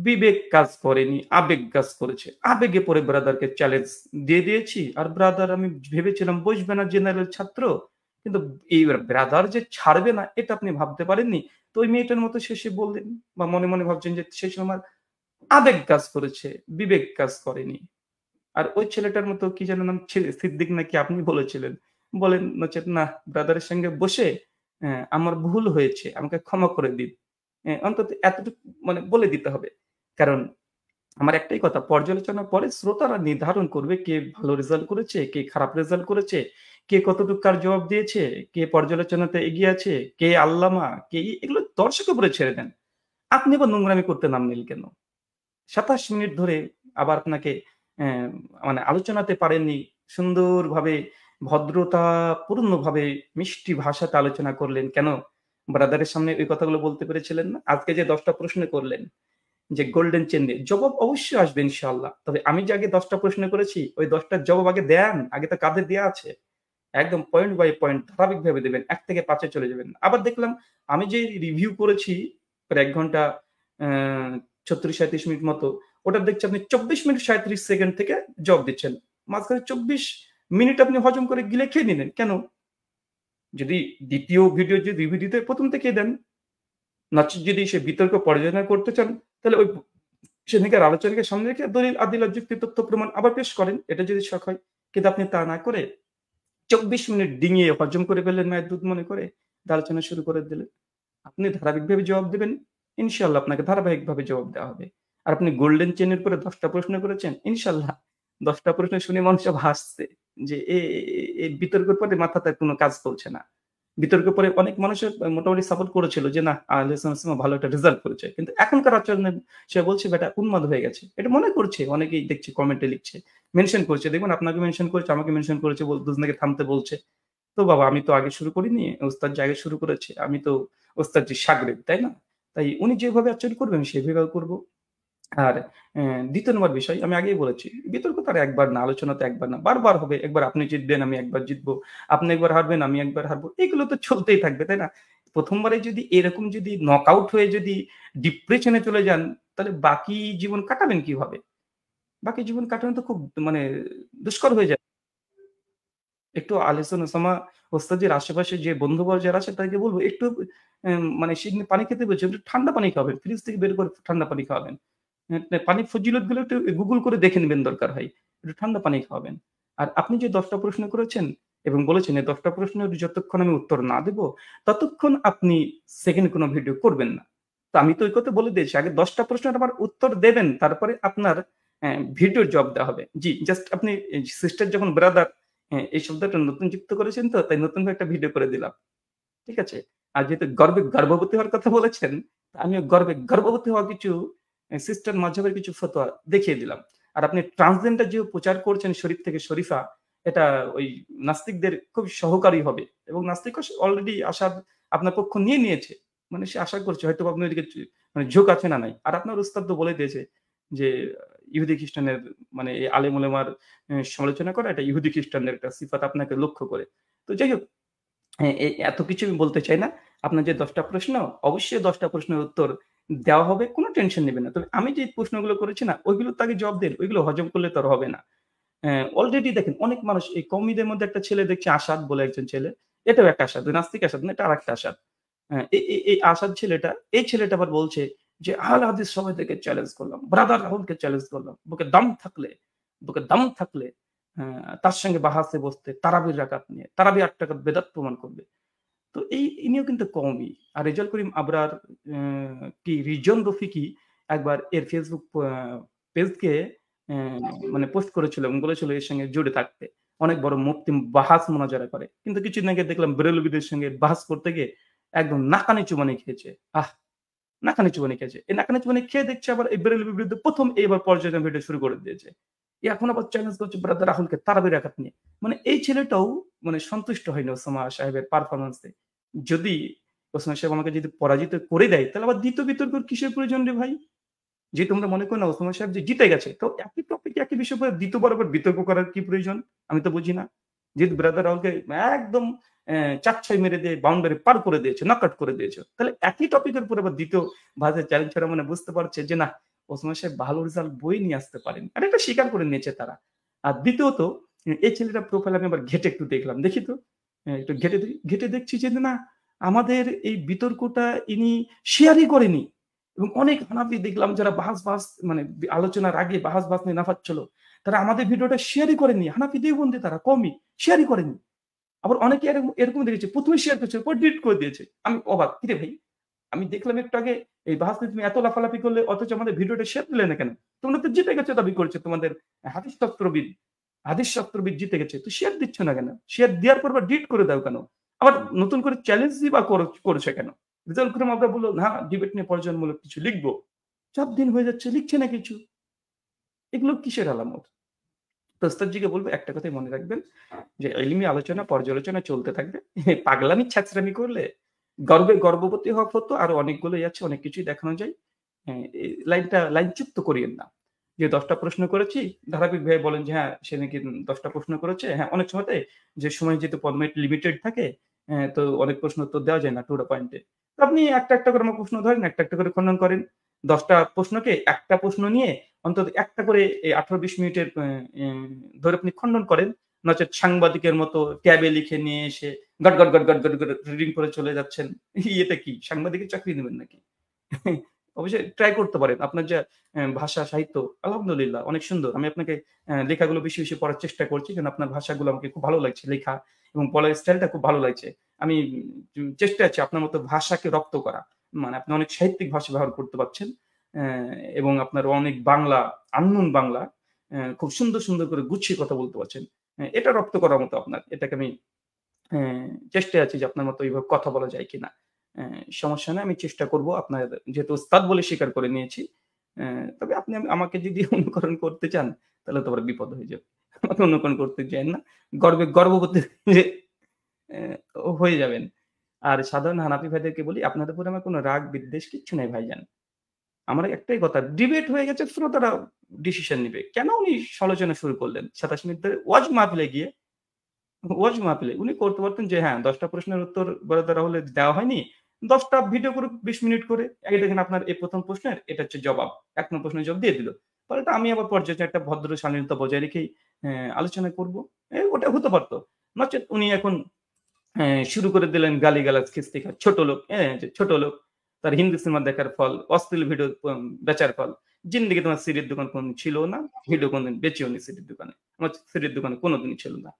Speaker 1: বিবেক কাজ করেনি, আবেগ কাজ করেছে। আবেগে পড়ে ব্রাদারকে চ্যালেঞ্জ দিয়ে দিয়েছি। আর ব্রাদার আমি ভেবেছিলাম বসবে না, জেনারেল ছাত্র। কিন্তু এই ব্রাদার যে ছাড়বে না এটা আপনি ভাবতে পারেননি। তো ওই মেয়েটার মতো শেষে বললেন বা মনে ভাবছেন যে সে সময় আমার আবেগ কাজ করেছে, বিবেক কাজ করেনি। আর ওই ছেলেটার মতো কি যেন নাম সিদ্দিক নাকি আপনি বলেছিলেন। বলেন নচেৎ না, ব্রাদারের সঙ্গে বসে আমার ভুল হয়েছে। আমাকে ক্ষমা করে দিন। অন্তত এতটুকু মানে বলে দিতে হবে। কারণ আমার একটাই কথা, পর্যালোচনার পরে শ্রোতারা নির্ধারণ করবে কে ভালো রেজাল্ট করেছে, কে খারাপ রেজাল্ট করেছে, কে কতটুক কার জবাব দিয়েছে, কে পর্যালোচনাতে এগিয়ে আছে, কে আল্লামা, কে এগুলো দর্শকের উপরে ছেড়ে দেন। আপনি আবার নোংরামি করতে নামলেন কেন? ২৭ মিনিট ধরে আবার আপনাকে অ্যা মানে আলোচনাতে পারেননি। সুন্দরভাবে ভদ্রতাপূর্ণভাবে মিষ্টি ভাষাতে আলোচনা করলেন। কেন ব্রাদারের সামনে ওই কথাগুলো বলতে পেরেছিলেন না? আজকে যে ১০ টা প্রশ্ন করলেন যে গোল্ডেন চেইন নিয়ে, জবাব অবশ্যই আসবে ইনশাআল্লাহ। তবে আমি যে আগে ১০ টা প্রশ্ন করেছি, ওই ১০ টার জবাব আগে দেন। আগে তো কাঁধে দেয়া আছে। একদম পয়েন্ট বাই পয়েন্ট ধারাবাহিকভাবে দেবেন। ১ থেকে ৫ এ চলে যাবেন। আবার দেখলাম আমি যে রিভিউ করেছি প্রায় ১ ঘন্টা অ্যা ৩৬-৩৭ মিনিট মতো, ওটা দেখছি আপনি ২৪ মিনিট ৩৭ সেকেন্ড থেকে জবাব দিচ্ছেন। মাঝখানে ২৪ মিনিট আপনি হজম করে গিলে খেয়ে নিলেন। কেন? যদি ২য় ভিডিও যদি রিভিউ দিতে ১ম থেকেই দেন। নচেৎ যদি সে বিতর্ক পর্যালোচনা করতে চান, তাহলে ওই সেদিনকার আলোচনাকে সামনে রেখে দলিল, আদিল্লাহ, যুক্তি, তথ্য, প্রমাণ আবার পেশ করেন। এটা যদি শখ হয়। কিন্তু আপনি তা না করে ২৪ মিনিট ডিঙিয়ে হজম করে ফেললেন মায়ের দুধ মনে করে, আলোচনা শুরু করে দিলেন। আপনি ধারাবাহিকভাবে জবাব দিবেন। ইনশাআল্লাহ আপনাকে ধারাবাহিকভাবে জবাব দেওয়া হবে। আর আপনি গোল্ডেন চেইন এর পরে ১০ টা প্রশ্ন করেছেন। ইনশাআল্লাহ ১০ টা প্রশ্ন শুনে মানুষ সব হাসছে যে এ বিতর্কের পরে মাথাতে কোনো কাজ করছে না। বিতর্কের পরে অনেক মানুষের মোটামুটি সাপোর্ট করেছিল যে না আহলে সুন্নাহ ভালো একটা রেজাল্ট করেছে। কিন্তু এখনকার আচরণে সে বলছে বেটা উন্মাদ হয়ে গেছে। এটা মনে করছে অনেকেই দেখছি কমেন্টে লিখছে। মেনশন করছে। দেখবেন আপনাকে মেনশন করেছে, আমাকে মেনশন করেছে, দুজনকে থামতে বলছে। তো বাবা আমি তো আগে শুরু করিনি। ওস্তাদ যে আগে শুরু করেছে। আমি তো ওস্তাদজির শাগরেদ, তাই না? তাই উনি যেভাবে আচরণ করবেন আমি সেভাবে করব। আর ২য় নম্বর বিষয় আমি আগেই বলেছি, বিতর্ক তো আর একবার না, আলোচনা তো একবার না। বারবার হবে। একবার আপনি জিতবেন, আমি একবার জিতবো। আপনি একবার হারবেন, আমি একবার হারবো। এগুলো তো চলতেই থাকবে, তাই না? ১ম বারে যদি এরকম যদি নকআউট হয়ে যদি ডিপ্রেশন এ চলে যান, তাহলে বাকি জীবন কাটাবেন কিভাবে? বাকি জীবন কাটানো তো খুব মানে দুষ্কর হয়ে যায়। একটু আহলে ওসামা ওস্তাদের আশেপাশে যে বন্ধু-বান্ধব যারা আছে তাদেরকে বলব একটু মানে সেদিন পানি খেতে বলছি, একটু ঠান্ডা পানি খাওয়াবেন। ফ্রিজ থেকে বের করে ঠান্ডা পানি খাওয়াবেন। পানির ফজিলতগুলো একটু গুগল করে দেখে নিবেন দরকার হয়। একটু ঠান্ডা পানি খাওয়াবেন। আর আপনি যে ১০ টা প্রশ্ন করেছেন এবং বলেছেন এই ১০ টা প্রশ্নের যতক্ষণ আমি উত্তর না দেব, ততক্ষণ আপনি সেকেন্ড কোনো ভিডিও করবেন না। তো আমি তো ওই কথা বলে দিয়েছি। আগে ১০ টা প্রশ্নের আমার উত্তর দেবেন, তারপরে আপনার ভিডিওর জবাব দেওয়া হবে। জি, জাস্ট আপনি সিস্টার যখন ব্রাদার এই শব্দটা নতুন যুক্ত করেছেন তো, তাই নতুনভাবে একটা ভিডিও করে দিলাম। ঠিক আছে? আর যেহেতু গর্বে গর্ভবতী হওয়ার কথা বলেছেন, আমিও গর্বে গর্ভবতী হওয়া কিছু সিস্টার মাযহাবের কিছু ফতোয়া দেখিয়ে দিলাম। আর আপনি ট্রান্সজেন্ডার যে প্রচার করছেন শরীফ থেকে শরীফা, এটা ওই নাস্তিকদের খুব সহকারী হবে এবং নাস্তিকও অলরেডি আশার আপনার পক্ষ নিয়ে নিয়েছে। মানে সে আশা করছে হয়তোবা আপনার ওইদিকে মানে ঝোঁক আছে না নাই। আর আপনার উস্তাদ তো বলে দিয়েছে যে ইহুদি খ্রিস্টানের মানে এই আলেম ওলামার সমালোচনা করা এটা ইহুদি খ্রিস্টানদের একটা সিফাত আপনাকে লক্ষ্য করে। তো যাই হোক এত কিছু আমি বলতে চাই না। আপনার যে ১০ টা প্রশ্ন, অবশ্যই ১০ টা প্রশ্নের উত্তর দেওয়া হবে। কোন টেনশন নিবেন না। তবে আমি যে প্রশ্নগুলো করেছি না, ওইগুলো তো আগে জবাব দেন। ওইগুলো হজম করলে তো আর হবে না। অলরেডি দেখেন অনেক মানুষ এই কওমিদের মধ্যে একটা ছেলে দেখছি আসাদ বলে একজন ছেলে। এটাও একটা আসাদ। ওই নাস্তিক আসাদ না, এটা আরেকটা আসাদ। এই আসাদ ছেলেটা, এই ছেলেটা আবার বলছে যে, "আহলে হাদিস সবাইকে চ্যালেঞ্জ করলাম। ব্রাদার রাহুলকে চ্যালেঞ্জ করলাম। বুকে দম থাকলে তার সঙ্গে বাহাসে বসতে তারাবির রাকাত নিয়ে। তারাবি ৮ রাকাত বেদাত প্রমাণ করবে।" তো ইনিও কিন্তু কওমি। আর রেজাউল করিম আবরার কি রিজন রফিকি একবার এর ফেসবুক পেজকে অ্যা মানে পোস্ট করেছিল এবং বলেছিল এর সঙ্গে জুড়ে থাকতে। অনেক বড় মুফতি বাহাস মোনাজারা করে। কিন্তু কিছুদিন আগে দেখলাম বেরেলবিদের সঙ্গে বাহাস করতে গিয়ে একদম নাকানি চুবানি খেয়েছে। নাকানি চুবানি খেয়েছে। এই নাকানি চুবানি খেয়ে দেখছি আবার এই বেরেলবির বিরুদ্ধে ১ম এইবার পর্যালোচনা ভিডিও শুরু করে দিয়েছে। এখন আবার চ্যালেঞ্জ করছে ব্রাদার রাহুলকে তারাবির আঘাত নিয়ে। মানে এই ছেলেটাও মানে সন্তুষ্ট হয়নি ওসামা সাহেবের পারফরম্যান্স এ। যদি ওসমান সাহেব আমাকে যদি পরাজিত করে দেয়, তাহলে আবার ২য় বিতর্কের কিসের প্রয়োজন রে ভাই? যে তোমরা মনে করো না ওসমান সাহেব যে জিতে গেছে, তো একই টপিকে একই বিষয় উপরে ২য় বার আবার বিতর্ক করার কি প্রয়োজন? আমি তো বুঝি না। যেহেতু ব্রাদার রাহুলকে একদম ৪-৬ মেরে দিয়ে বাউন্ডারি পার করে দিয়েছে, নক আউট করে দিয়েছে। তাহলে একই টপিকের উপর আবার ২য় ভাবে চ্যালেঞ্জ করা মানে বুঝতে পারছে যে না, ওসমান সাহেব ভালো রেজাল্ট বয়ে নিয়ে আসতে পারেন। আর এটা স্বীকার করে নিয়েছে তারা। আর দ্বিতীয়ত এই ছেলেটার প্রোফাইল আমি আবার ঘেঁটে একটু দেখলাম। দেখি তো, একটু ঘেঁটে দেখি। ঘেঁটে দেখছি যে না আমাদের এই বিতর্কটা ইনি শেয়ারই করেনি। এবং অনেক হানাফি দেখলাম যারা বাহাস মানে আলোচনার আগে বাহাস নিয়ে নাফাচ্ছিল। তারা আমাদের ভিডিওটা শেয়ারই করেনি। হানাফি দেওবন্দি তারা কমই শেয়ারই করেনি। আবার অনেকে এরকম দেখেছি ১ম এ শেয়ার করেছে, পরে ডিলিট করে দিয়েছে। আমি অবাক। কিরে ভাই? আমি দেখলাম একটু আগে এই বাহাস নিয়ে তুমি এত লাফালাফি করলে অথচ আমাদের ভিডিওটা শেয়ার দিলে না কেন? তোমরা তো জিতে গেছো দাবি করেছে তোমাদের হাদিস শাস্ত্রবিদ। হাদিস শাস্ত্রবিদ জিতে গেছে। তো শেয়ার দিচ্ছ না কেন? শেয়ার দেওয়ার পর আবার ডিলিট করে দাও কেন? আবার নতুন করে চ্যালেঞ্জই বা করেছে কেন? রেজাল্ট করিম আবরার বলল, "না, ডিবেট নিয়ে পর্যায়মূলক কিছু লিখব।" ৪ দিন হয়ে যাচ্ছে লিখছে না কিছু। এগুলো কিসের আলামত? তো ওস্তাদজিকে বলবো একটা কথাই মনে রাখবেন যে ইলমি আলোচনা পর্যালোচনা চলতে থাকবে। পাগলামি ছ্যাঁচড়ামি করলে গর্ভবতী হওয়া হতো আরো অনেকগুলোই আছে, অনেক কিছুই দেখানো যায়। এই লাইনচ্যুত করিয়েন না। যে ১০ টা প্রশ্ন করেছি, ধারাবাহিকভাবে বলেন যে হ্যাঁ, সে নাকি ১০ টা প্রশ্ন করেছে। হ্যাঁ, অনেক সময়তে যে সময় যেহেতু ফরমেট লিমিটেড থাকে, তো অনেক প্রশ্ন উত্তর দেওয়া যায় না টু দ্যা পয়েন্ট এ। তো আপনি একটা করে আমার প্রশ্ন ধরেন, একটা করে খণ্ডন করেন। ১০ টা প্রশ্নকে একটা প্রশ্ন নিয়ে অন্তত একটা করে ১৮-২০ মিনিটের ধরে আপনি খণ্ডন করেন। নচেৎ সাংবাদিকের মতো ট্যাবে লিখে নিয়ে এসে গট রিডিং করে চলে যাচ্ছেন। এটা কি? সাংবাদিকের চাকরি নিবেন নাকি? অবশ্যই ট্রাই করতে পারেন। আপনার যে ভাষা, সাহিত্য আলহামদুলিল্লাহ অনেক সুন্দর। আমি আপনাকে লেখাগুলো বেশি পড়ার চেষ্টা করছি। কারণ আপনার ভাষাগুলো আমাকে খুব ভালো লাগছে লেখা এবং বলার স্টাইলটা খুব ভালো লাগছে। আমি চেষ্টায় আছি আপনার মতো ভাষাকে রপ্ত করা। মানে আপনি অনেক সাহিত্যিক ভাষা ব্যবহার করতে পারছেন। এবং আপনার অনেক বাংলা, আননোন বাংলা খুব সুন্দর করে গুছিয়ে কথা বলতে পারছেন। এটা রপ্ত করার মতো আপনার। এটাকে আমি চেষ্টায় আছি যে আপনার মতো এভাবে কথা বলা যায় কিনা। সমস্যা নাই, আমি চেষ্টা করব। আপনার যেহেতু ওস্তাদ বলে স্বীকার করে নিয়েছি। তবে আপনি আমাকে যদি অনুকরণ করতে চান তাহলে তো আবার বিপদ হয়ে যাবে। আমাকে অনুকরণ করতে চাইয়েন না। গর্ভবতী যে হয়ে যাবেন। আর সাধারণ হানাফি ভাইদেরকে বলি আপনাদের উপরে আমার কোন রাগ বিদ্বেষ কিচ্ছু নাই ভাইজান। আমার একটাই কথা, ডিবেট হয়ে গেছে, শ্রোতারা ডিসিশন নিবে। কেন উনি সমালোচনা শুরু করলেন? ২৭ মিনিট ধরে ওয়াজ মাহফিলে উনি করতে পারতেন যে হ্যাঁ, ১০ টা প্রশ্নের উত্তর বরাদ্দ রাহুলের দেওয়া হয়নি। ১০ টা ভিডিও করুক ২০ মিনিট করে। এই দেখেন আপনার এই ১ম প্রশ্নের এটা হচ্ছে জবাব। ১ নং প্রশ্নের জবাব দিয়ে দিল। পাল্টা আমি আবার পর্যায়ে একটা ভদ্র শালীনতা বজায় রেখেই আলোচনা করব। ওটা হতে পারত। নচেৎ উনি এখন শুরু করে দিলেন গালিগালাজ খিস্তিখা। ছোট লোক, যে ছোট লোক, তার হিন্দি সিনেমা দেখার ফল, অশ্লীল ভিডিও বেচার ফল। জিন্দেগি তোমার সিডির দোকান কোনদিন ছিল না। ভিডিও কোনদিন বেচেওনি সিডির দোকানে। আমার সিডির দোকানে কোনদিনই ছিল না।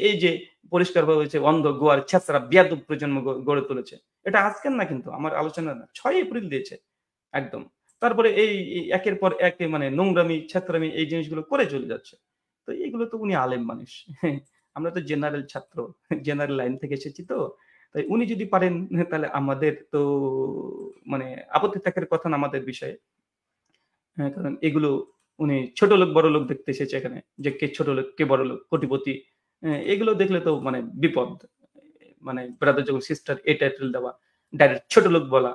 Speaker 1: এই যে পরিষ্কারভাবে হচ্ছে অন্ধ, গোয়ার, ছেঁচড়া, বেয়াদব প্রজন্ম গড়ে তুলেছে। এটা আজকের না কিন্তু, আমার আলোচনা না। ৬ এপ্রিল দিয়েছে একদম। তারপরে এই একের পর এক মানে নোংরামি, ছেঁচড়ামি এই জিনিসগুলো করে চলে যাচ্ছে। তো এগুলো তো উনি আলেম মানুষ। আমরা তো জেনারেল ছাত্র, জেনারেল লাইন থেকে এসেছি তো। তাই উনি যদি পারেন তাহলে আমাদের তো মানে আপত্তি থাকার কথা না আমাদের বিষয়ে। কারণ এগুলো উনি ছোট লোক বড় লোক দেখতে এসেছে এখানে। যে কে ছোট লোক, কে বড় লোক, কোটিপতি। এগুলো দেখলে তো মানে বিপদ। মানে ব্রাদার যখন সিস্টার এই টাইটেল দেওয়া, ডাইরেক্ট ছোট লোক বলা।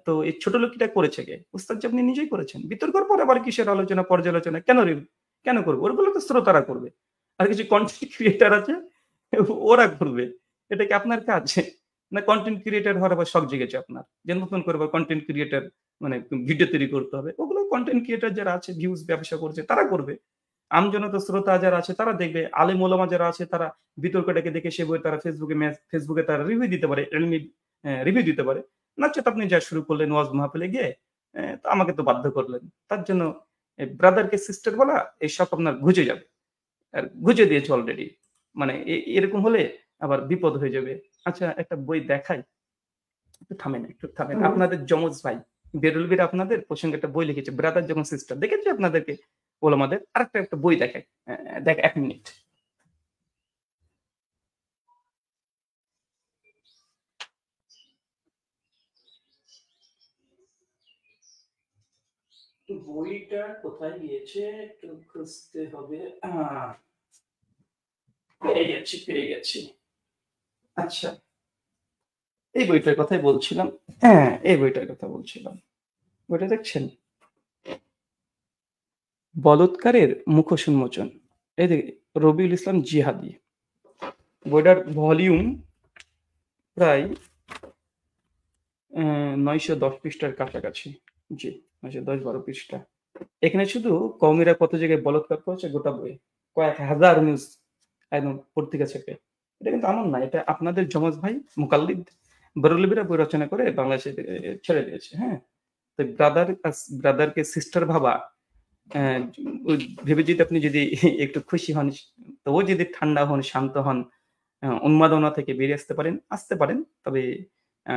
Speaker 1: তো এই ছোট লোকিটা করেছে কে? উস্তাদ যে আপনি নিজেই করেছেন। বিতর্কের পর আবার কিসের আলোচনা, পর্যালোচনা? কেন করবে? ওগুলো তো শ্রোতারা করবে। আর কিছু কনটেন্ট ক্রিয়েটর আছে, ওরা করবে। এটা কি আপনার কাজ? না কনটেন্ট ক্রিয়েটর হওয়ার আবার শখ জেগেছে আপনার? যে নতুন করে আবার কনটেন্ট ক্রিয়েটর মানে ভিডিও তৈরি করতে হবে। ওগুলো কনটেন্ট ক্রিয়েটর যারা আছে ভিউজ ব্যবসা করছে তারা করবে। আমজনতা শ্রোতা যারা আছে তারা দেখবে। আলেম ওলামা যারা আছে তারা বিতর্কটাকে দেখে সে বইয়ে তারা ফেসবুকে তারা রিভিউ দিতে পারে, এলমি রিভিউ দিতে পারে। নচেৎ আপনি যা শুরু করলেন ওয়াজ মাহফিলে গিয়ে তো আমাকে তো বাধ্য করলেন। তার জন্য ব্রাদারকে সিস্টার বলা এসব আপনার ঘুচে যাবে। আর ঘুচে দিয়েছে অলরেডি। মানে এরকম হলে আবার বিপদ হয়ে যাবে। আচ্ছা একটা বই দেখাই। একটু থামেন। আপনাদের যমজ ভাই বেরুলবীর আপনাদের প্রসঙ্গে একটা বই লিখেছে, ব্রাদার যখন সিস্টার। দেখেছি আপনাদেরকে ওলামাদের। আরেকটা বই দেখাই। দেখ ১ মিনিট। বইটা কোথায় গিয়েছে একটু খুঁজতে হবে। পেয়ে গেছি। আচ্ছা, এই বইটার কথাই বলছিলাম। হ্যাঁ, এই বইটার কথা বলছিলাম। বইটা দেখছেন? বলৎকারের মুখোশ উন্মোচন। এই যে রবিউল ইসলাম জিহাদি। বইটার ভলিউম প্রায় ৯১০ পৃষ্ঠার কাছাকাছি। জি, ৯১০-১২ পৃষ্ঠা। এখানে শুধু কওমিরা কত জায়গায় বলাৎকার করেছে গোটা বইয়ে। কয়েক হাজার নিউজ একদম পত্রিকা থেকে। এটা কিন্তু আমার না। এটা আপনাদের যমজ ভাই মুকাল্লিদ বেরলভীরা বই রচনা করে বাংলাদেশে ছেড়ে দিয়েছে। হ্যাঁ? তো ব্রাদারকে সিস্টার ভাবা ওই ভেবে যদি আপনি যদি একটু খুশি হন, তবুও যদি ঠান্ডা হন, শান্ত হন, উন্মাদনা থেকে বেরিয়ে আসতে পারেন। তবে আ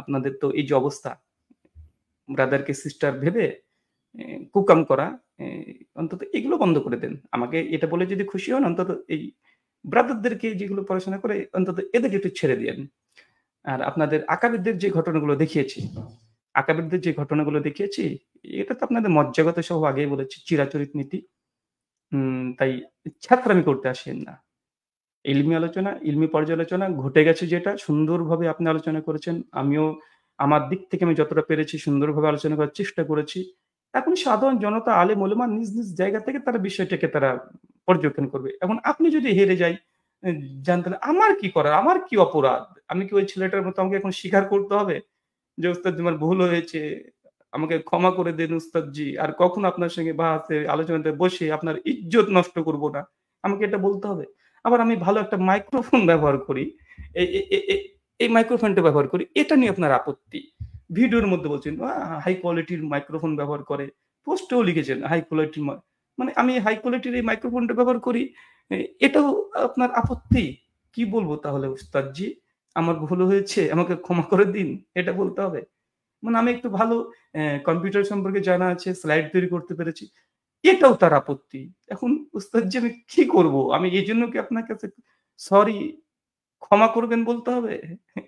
Speaker 1: আপনাদের তো এই যে অবস্থা, ব্রাদারকে সিস্টার ভেবে কুকাম করা, এ অন্তত এগুলো বন্ধ করে দেন। আমাকে এটা বলে যদি খুশি হন, অন্তত এই ব্রাদারদেরকে যেগুলো পড়াশোনা করে অন্তত এদেরকে একটু ছেড়ে দিয়েন। আর আপনাদের আকাবিরদের যে ঘটনাগুলো দেখিয়েছি, এটা তো আপনাদের মজ্জাগত সহ আগেই বলেছি, চিরাচরিত নীতি। তাই ছ্যাঁচড়ামি করতে আসেন না। ইলমি আলোচনা, ইলমি পর্যালোচনা ঘটে গেছে যেটা সুন্দরভাবে আপনি আলোচনা করেছেন। আমিও আমার দিক থেকে আমি যতটা পেরেছি সুন্দরভাবে আলোচনা করার চেষ্টা করেছি। এখন সাধারণ জনতা আলেম ওলেমা নিজ, নিজ জায়গা থেকে তারা বিষয়টাকে তারা পর্যবেক্ষণ করবে। এখন আপনি যদি হেরে যাই যান তাহলে আমার কি করার? আমার কি অপরাধ? আমি কি ওই ছেলেটার মতো আমাকে এখন স্বীকার করতে হবে? যে ওস্তাদ আমার ভুল হয়েছে। আমাকে ক্ষমা করে দেন উস্তাদজি। আর কখনো আপনার সঙ্গে বাহাসে আলোচনাতে বসে আপনার ইজ্জত নষ্ট করব না। আমাকে এটা বলতে হবে। আবার আমি ভালো একটা মাইক্রোফোন ব্যবহার করি। এ এ এ এ এই মাইক্রোফোনটা ব্যবহার করি। এটা নিয়ে আপনার আপত্তি। ভিডিওর মধ্যে বলছেন, হাই কোয়ালিটির মাইক্রোফোন ব্যবহার করে। পোস্টেও লিখেছেন হাই কোয়ালিটির মানে আমি হাই কোয়ালিটির এই মাইক্রোফোনটা ব্যবহার করি। এ এটাও আপনার আপত্তি। কি বলবো তাহলে উস্তাদজি? আমার ভুল হয়েছে। আমাকে ক্ষমা করে দিন। এটা বলতে হবে? মানে আমি একটু ভালো কম্পিউটার সম্পর্কে জানা আছে, স্লাইড তৈরি করতে পেরেছি। এটাও তার আপত্তি। এখন উস্তাদজি আমি কি করব? আমি এজন্য কি আপনার কাছে সরি, ক্ষমা করবেন বলতে হবে?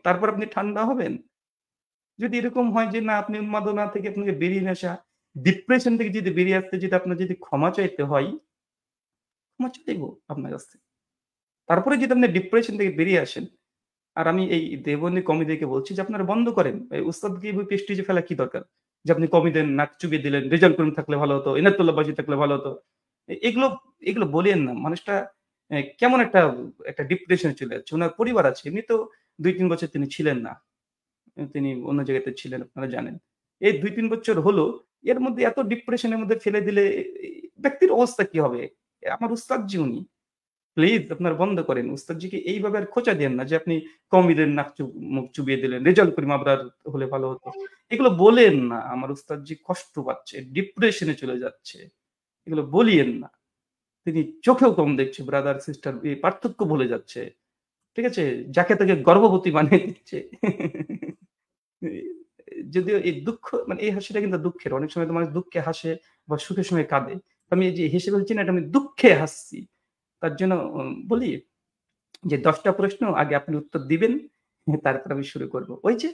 Speaker 1: তারপর আপনি ঠান্ডা হবেন? যদি এরকম হয় যে না আপনি উন্মাদনা থেকে আপনাকে বেরিয়ে না আসা, ডিপ্রেশন থেকে যদি বেরিয়ে আসতে যদি আপনার যদি ক্ষমা চাইতে হয়, ক্ষমা চাইবো আপনার কাছ থেকে। তারপরে যদি আপনি ডিপ্রেশন থেকে বেরিয়ে আসেন, আর আমি এই দেওবন্দি কমিদেরকে বলছি যে আপনারা বন্ধ করেন। এই উস্তাদকে এভাবে প্রেস্টিজে ফেলা কি দরকার? যে আপনি কমিদের নাক চুবিয়ে দিলেন, রেজাউল করিম থাকলে ভালো হতো, এনায়েতুল্লাহ বাসী থাকলে ভালো হতো। এগুলো এগুলো বলিয়েন না। মানুষটা কেমন একটা একটা ডিপ্রেশন এ চলে যাচ্ছে। উনার পরিবার আছে। এমনিতেও ২-৩ বছর তিনি ছিলেন না। তিনি অন্য জায়গাতে ছিলেন আপনারা জানেন। এই ২-৩ বছর হলো এর মধ্যে এত ডিপ্রেশন এর মধ্যে ফেলে দিলে ব্যক্তির অবস্থা কি হবে? আমার উস্তাদজি উনি। প্লিজ আপনারা বন্ধ করেন। উস্তাদজিকে এইভাবে আর খোঁচা দিয়েন না যে আপনি কওমিদের মুখ চুবিয়ে দিলেন। রেজাউল করিম আবরার হলে ভালো হতো। এগুলো বলেন না। আমার উস্তাদজি কষ্ট পাচ্ছে, ডিপ্রেশন এ চলে যাচ্ছে। এগুলো বলিয়েন না। তিনি চোখেও কম দেখছে ব্রাদার সিস্টার এই পার্থক্য ভুলে যাচ্ছে। ঠিক আছে? যাকে তাকে গর্ভবতী বানিয়ে দিচ্ছে। যদিও এই দুঃখ মানে এই হাসিটা কিন্তু দুঃখের। অনেক সময় তো মানুষ দুঃখে হাসে বা সুখের সময় কাঁদে। আমি এই যে হেসে ফেলছি না এটা আমি দুঃখে হাসছি। তার জন্য বলি যে ১০ টা প্রশ্ন আগে আপনি উত্তর দিবেন, তারপর আমি শুরু করব। ওই যে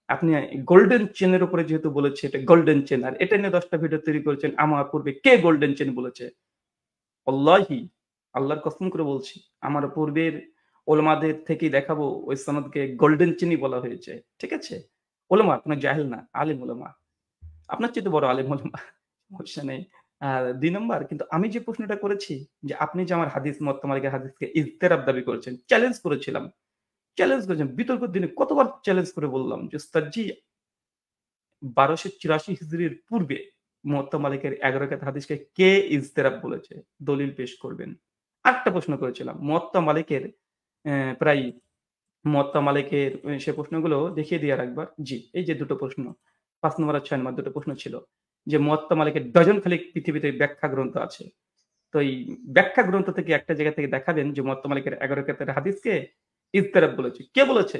Speaker 1: আপনি গোল্ডেন চেন এর উপরে যেহেতু বলেছে এটা গোল্ডেন চেন আর এটা নিয়ে ১০ টা ভিডিও তৈরি করেছেন। আমার পূর্বে কে গোল্ডেন চেন বলেছে? ওয়াল্লাহি আল্লাহর কসম করে বলছি, আমার পূর্বের ওলামাদের থেকেই দেখাবো ওই সনদকে গোল্ডেন চেনই বলা হয়েছে। ঠিক আছে? ওলামা কোন জাহেল না, আলেম ওলামা। আপনার চাইতে বড় আলেম ওলামা। সমস্যা নেই। আর ২ নাম্বার কিন্তু আমি যে প্রশ্নটা করেছি যে আপনি যে আমার হাদিস মুওয়াত্তা মালিকের হাদিসকে ইজতেরাব দাবি করেছেন, চ্যালেঞ্জ করেছিলাম। চ্যালেঞ্জ করেছেন। বিতর্কের দিনে কতবার চ্যালেঞ্জ করে বললাম যে, "ওস্তাদজি ১২৮৪ হিজরির পূর্বে মুওয়াত্তা মালিকের ১১ রাকাত হাদিসকে কে ইজতেরাব বলেছে? দলিল পেশ করবেন।" আরেকটা প্রশ্ন করেছিলাম। মুওয়াত্তা মালিকের প্রায় মুওয়াত্তা মালিকের সে প্রশ্নগুলো দেখিয়ে দিই আরেকবার। জি, এই যে ২ টো প্রশ্ন। ৫ নম্বর আর ৬ নম্বর ২ টো প্রশ্ন ছিল। যে মুওয়াত্তা মালিকের ডজন খানেক পৃথিবীতে ব্যাখ্যা গ্রন্থ আছে। তো এই ব্যাখ্যা গ্রন্থ থেকে একটা জায়গা থেকে দেখাবেন যে মুওয়াত্তা মালিকের ১১ রাকাতের হাদিসকে ইজতেরাব বলেছে। কে বলেছে?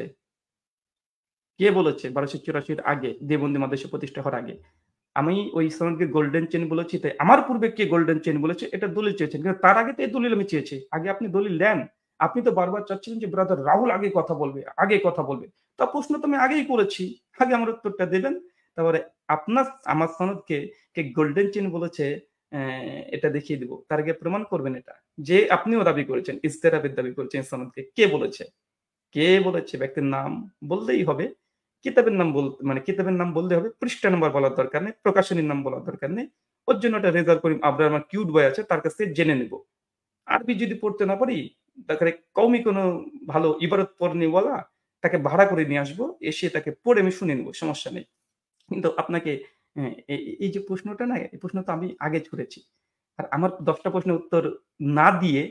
Speaker 1: কে বলেছে ১২৮৪ র আগে দেওবন্দি মাদ্রাসা প্রতিষ্ঠা হওয়ার আগে? আমি ওই সনদকে গোল্ডেন চেইন বলেছি তাই আমার পূর্বে কে গোল্ডেন চেইন বলেছে এটার দলিল চেয়েছেন। কিন্তু তার আগে তো এই দলিল আমি চেয়েছি। আগে আপনি দলিল দেন। আপনি তো বারবার চাচ্ছিলেন যে ব্রাদার রাহুল আগে কথা বলবে, আগে কথা বলবে। তো প্রশ্ন তো আমি আগেই করেছি। আগে আমার উত্তরটা দেবেন। তারপরে আমার সনদকে কে গোল্ডেন চেইন বলেছে এটা দেখিয়ে দিব। তার আগে প্রমাণ করবেন এটা। যে আপনিও দাবি করেছেন, ইজতেরাবের দাবি করেছেন এই সনদকে। কে বলেছে? কে বলেছে ব্যক্তির নাম বললেই হবে। কিতাবের নাম মানে কিতাবের নাম বললেই হবে। পৃষ্ঠা নাম্বার বলার দরকার নেই। প্রকাশনীর নাম বলার দরকার নেই। ওর জন্য ওটা রেজাউল করিম আবরার আমার কিউট বয় আছে তার কাছ থেকে জেনে নেব। আরবি যদি পড়তে না পারি তাহলে কওমি কোনো ভালো ইবারত পড়নিওয়ালা তাকে ভাড়া করে নিয়ে আসবো। এসে তাকে পড়ে আমি শুনে নেব। সমস্যা নেই। কিন্তু আপনাকে এই যে প্রশ্নটা না এই প্রশ্ন তো আমি আগে ছুড়েছি। আর আমার ১০ টা প্রশ্নের উত্তর না দিয়ে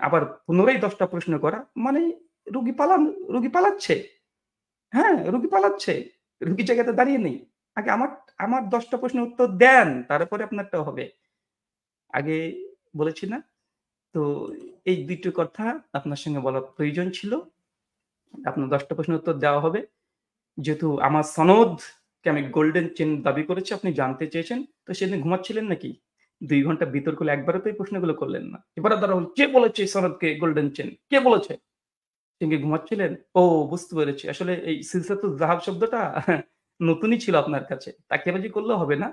Speaker 1: আবার পুনরায় ১০ টা প্রশ্ন করা মানে রোগী রোগী পালাচ্ছে। হ্যাঁ, রোগী পালাচ্ছে। রোগীর জায়গাতে দাঁড়িয়ে নেই। আগে আমার ১০ টা প্রশ্নের উত্তর দেন, তারপরে আপনারটা হবে। আগে বলেছি না? তো এই ২ টো কথা আপনার সঙ্গে বলা প্রয়োজন ছিল। আপনার ১০ টা প্রশ্নের উত্তর দেওয়া হবে। যেহেতু আমার সনদকে আমি গোল্ডেন চেন দাবি করেছি, আপনি জানতে চেয়েছেন। তো সেদিন ঘুমাচ্ছিলেন নাকি? ২ ঘন্টা বিতর্ক হলো একবারও তো এই প্রশ্নগুলো করলেন না। এবারে দাঁড়াও কে বলেছে এই সনদকে গোল্ডেন চেন? কে বলেছে? আপনি কি ঘুমাচ্ছিলেন? ও বুঝতে পেরেছি। আসলে এই সিলসাতুজ জাহাব শব্দটা নতুনই ছিল আপনার কাছে। তাকিয়াবাজি করলেও হবে না।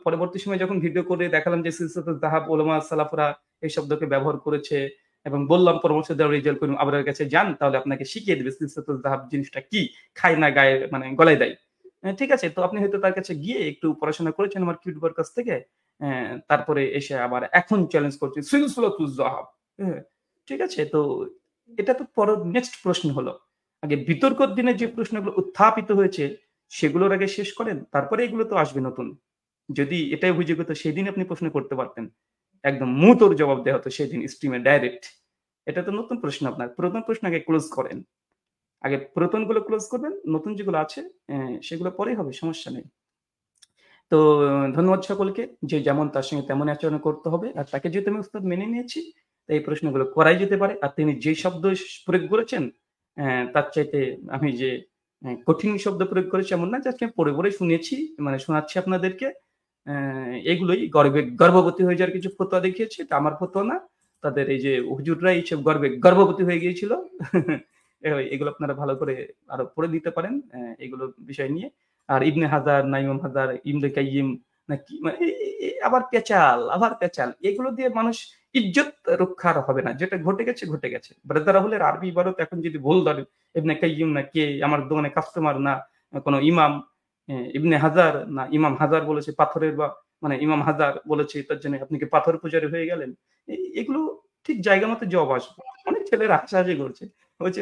Speaker 1: পরবর্তী সময়ে যখন ভিডিও করে দেখালাম যে সিলসিলাতুল যাহাব উলামা সালাফরা এই শব্দকে ব্যবহার করেছে এবং বললাম পরামর্শ দেওয়া রেজাল্ট করিম আবরারের কাছে যান, তাহলে আপনাকে শিখিয়ে দেবে সিলসিলাতুল যাহাব জিনিসটা কি, খায় না গায়ে মানে গলায় দেয়। ঠিক আছে, তো আপনি হয়তো তার কাছে গিয়ে একটু পড়াশোনা করেছেন আমার কিউটবার কাছ থেকে, তারপরে এসে আবার এখন চ্যালেঞ্জ করছে সিলসিলাতুল যাহাব। হ্যাঁ, ঠিক আছে, তো এটা তো নেক্সট প্রশ্ন হলো। আগে বিতর্কর দিনে যে প্রশ্নগুলো উত্থাপিত হয়েছে সেগুলোর আগে শেষ করেন, তারপরে এগুলো তো আসবে নতুন। যদি এটাই অভিযোগ হতো সেদিন আপনি প্রশ্ন করতে পারতেন। একদম মুঁতোর জবাব দেওয়া হতো সেদিন স্ট্রিমে ডাইরেক্ট। এটা তো নতুন প্রশ্ন আপনার। পুরাতন প্রশ্ন আগে ক্লোজ করেন। আগে পুরাতনগুলো ক্লোজ করবেন, নতুন যেগুলো আছে সেগুলো পরেই হবে, সমস্যা নেই। তো ধন্যবাদ সকলকে। যে যেমন তার সঙ্গে তেমন আচরণ করতে হবে। আর তাকে যেহেতু আমি উস্তাদ মেনে নিয়েছি, তাই এই প্রশ্নগুলো করাই যেতে পারে। আর তিনি যে শব্দ প্রয়োগ করেছেন, তার চাইতে আমি যে কঠিন শব্দ প্রয়োগ করেছি এমন না, জাস্ট আমি পড়ে শুনিয়েছি, মানে শোনাচ্ছি আপনাদেরকে। এগুলোই গর্ভবতী হয়ে যাওয়ার কিছু ফতোয়া দেখিয়েছি। এটা আমার ফতোয়া না। তাদের এই যে হুজুররা এইসব গর্ভবতী হয়ে গিয়েছিল। এগুলো আপনারা ভালো করে আরো পড়ে নিতে পারেন এগুলো বিষয় নিয়ে। আর ইবনে হাজার না ইমাম হাজার, ইবনে কাইয়িম নাকি মানে আবার পেঁচাল। এগুলো দিয়ে মানুষ ইজ্জত রক্ষার হবে না। যেটা ঘটে গেছে, ঘটে গেছে। ব্রাদার রাহুলের আরবি ইবারত এখন যদি ভুল ধরেন, ইবনে কাইয়িম না কে, আমার দোকানে কাস্টমার না কোনো ইমাম, ইবনে হাজার না ইমাম হাজার বলেছে পাথরের বা মানে ইমাম হাজার বলেছে, তার জন্য আপনি কি পাথর পূজারী হয়ে গেলেন? এগুলো ঠিক জায়গা মতো জবাব আসবে। অনেক ছেলেরা হাসাহাসি করছে। হচ্ছে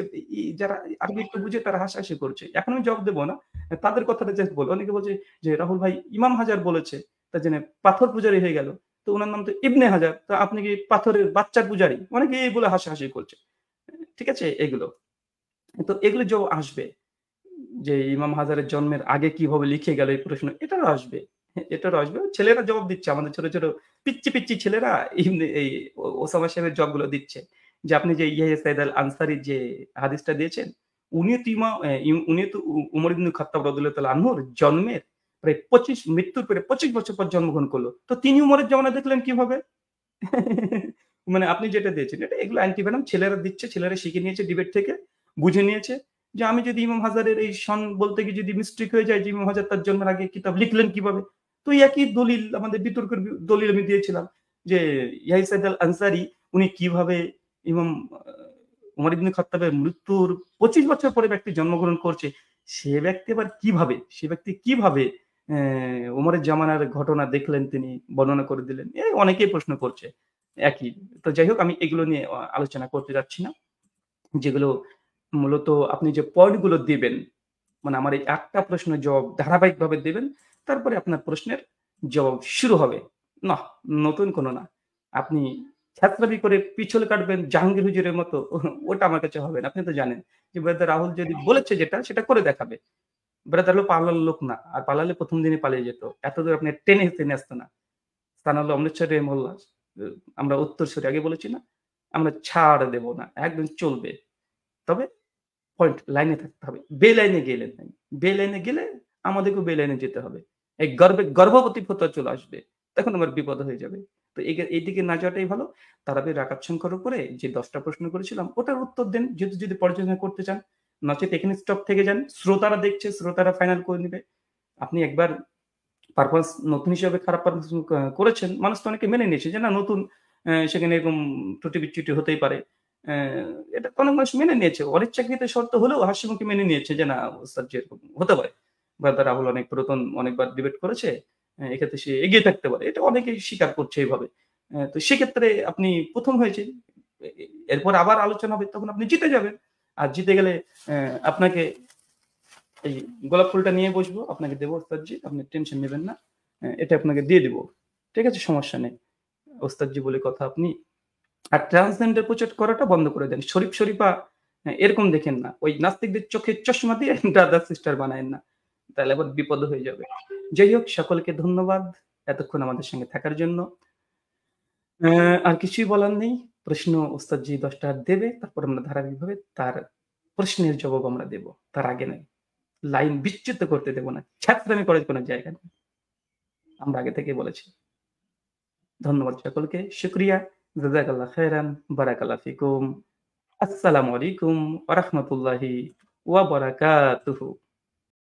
Speaker 1: যারা আরবি একটু বুঝে তারা হাসাহাসি করছে। এখন আমি জবাব দেব না। তাদের কথাটা জাস্ট বলবো। অনেকে বলছে যে, "রাহুল ভাই ইমাম হাজার বলেছে, তার জন্য পাথর পূজারী হয়ে গেল। তো উনার নাম তো ইবনে হাজার। তো আপনি কি পাথরের বাচ্চার পূজারী?" অনেকে এই বলে হাসাহাসি করছে। ঠিক আছে? এগুলো। তো এগুলো জবাব আসবে। যে ইমাম হাজারের জন্মের আগে কিভাবে লিখে গেল এই প্রশ্ন, এটারও আসবে। এটারও আসবে। ছেলেরা জবাব দিচ্ছে। আমাদের ছোট পিচ্চি ছেলেরা এই ওসামা সাহেবের জবগুলো দিচ্ছে। যে আপনি যে ইয়াহিয়া সাইদ আল আনসারীর যে হাদিসটা দিয়েছেন, উনিও তো উনিও তো উমর ইবনে খাত্তাব রাদিয়াল্লাহু তাআলা আনহুর জন্মের প্রায় মৃত্যুর পরে ২৫ বছর পর জন্মগ্রহণ করলো। তো তিনি উমরের জমানায় দেখলেন কিভাবে? মানে আপনি যেটা দিয়েছেন এটা এগুলো অ্যান্টিভেনম ছেলেরা দিচ্ছে, ছেলেরা শিখে নিয়েছে ডিবেট থেকে, বুঝে নিয়েছে যে আমি যদি ইমাম হাজারের এই সন বলতে গিয়ে যদি মিস্টেক হয়ে যায় যে ইমাম হাজার তার জন্মের আগে কিতাব লিখলেন কিভাবে? তো এই একই দলিল আমাদের বিতর্কের দলিল আমি দিয়েছিলাম যে ইয়াহিয়া সাইদ আল আনসারী উনি কিভাবে ইমাম উমর ইবনে খাত্তাবের মৃত্যুর ২৫ বছর পরে ব্যক্তি জন্মগ্রহণ করছে। সে ব্যক্তি কিভাবে উমরের জামানার ঘটনা দেখলেন তিনি বর্ণনা করে দিলেন। অনেকেই প্রশ্ন করছে। একই। তো যাই হোক আমি এগুলো নিয়ে আলোচনা করতে যাচ্ছি না। যেগুলো মূলত আপনি যে পয়েন্ট গুলো দিবেন, মানে আমার এই ৮ টা প্রশ্নের জবাব ধারাবাহিকভাবে দিবেন। তারপরে আপনার প্রশ্নের জবাব শুরু হবে। নাহ, নতুন কোনো না। আপনি ছ্যাঁচড়ামি করে পিছল কাটবেন জাহাঙ্গীর হুজুরের মতো, ওটা আমার কাছে হবে না। আপনি তো জানেন যে ব্রাদার রাহুল যদি বলেছে যেটা সেটা করে দেখাবে। ব্রাদার হলো পালার লোক না। আর পালালে ১ম দিনই পালিয়ে যেত। এতদূর আপনি টেনে আসতো না। স্থান হলো অমৃতসর রেমুল্লাহ। আমরা উত্তরসূরি আগে বলেছি না? আমরা ছাড় দেব না। একদম চলবে। তবে পয়েন্ট লাইনে থাকতে হবে। বে লাইনে গেলেন নাই। বে লাইনে গেলে আমাদেরকেও বে লাইনে যেতে হবে। এই গর্ভবতী ফতোয়া চলে আসবে। তখন আমার বিপদ হয়ে যাবে। তো এইদিকে না যাওয়াটাই ভালো। তারাবির রাকাত সংখ্যার উপরে যে ১০ টা প্রশ্ন করেছিলাম ওটার উত্তর দেন। যদি পর্যালোচনা করতে চান। নচেত এখানে স্টপ থেকে যান। শ্রোতারা দেখছে, শ্রোতারা ফাইনাল করে নিবে। আপনি একবার পারফরম্যান্স নতুন হিসেবে খারাপ পারফরম্যান্স করেছেন। মানুষ তো অনেকে মেনে নিয়েছে যে না নতুন সেখানে এরকম ত্রুটি বিচ্যুতি হতেই পারে। অ্যা এটা অনেক মানুষ মেনে নিয়েছে। অনিচ্ছাকৃত শর্ত হলেও হাসিমুখে মেনে নিয়েছে যে না ওস্তাদ যে এরকম হতে পারে। ব্রাদার রাহুল অনেক পুরাতন অনেকবার ডিবেট করেছে। এক্ষেত্রে সে এগিয়ে থাকতে পারে। এটা অনেকেই স্বীকার করছে এভাবে। তো সেক্ষেত্রে আপনি ১ম হয়েছেন। এরপর আবার আলোচনা হবে তখন আপনি জিতে যাবেন। আর জিতে গেলে আপনাকে এই গোলাপ ফুলটা নিয়ে বসবো। আপনাকে দেবো ওস্তাদজি। আপনি টেনশন নিবেন না। এটা আপনাকে দিয়ে দিব। ঠিক আছে? সমস্যা নেই। ওস্তাদজি বলে কথা আপনি। আর ট্রান্সজেন্ডার প্রচার করাটা বন্ধ করে দেন। শরীফা এরকম দেখেন না। ওই নাস্তিকদের চোখে চশমা দিয়ে ব্রাদার সিস্টার বানায়েন না। তাহলে আবার বিপদ হয়ে যাবে। যাই হোক সকলকে ধন্যবাদ এতক্ষণ আমাদের সঙ্গে থাকার জন্য। আর কিছুই বলার নেই। প্রশ্ন ওস্তাদজি ১০ টা দেবে। তারপর আমরা ধারাবাহিকভাবে তার প্রশ্নের জবাব আমরা দেব। তার আগে নয়। লাইন বিচ্যুত করতে দেব না। ছ্যাঁচড়ামি করার কোনো জায়গা নেই। আমরা আগে থেকেই বলেছি। ধন্যবাদ সকলকে। শুকরিয়া। জাযাকাল্লাহ খাইরান। বারাকাল্লাহ ফিকুম। আসসালামু আলাইকুম ওয়া রাহমাতুল্লাহি ওয়া বারাকাতুহু।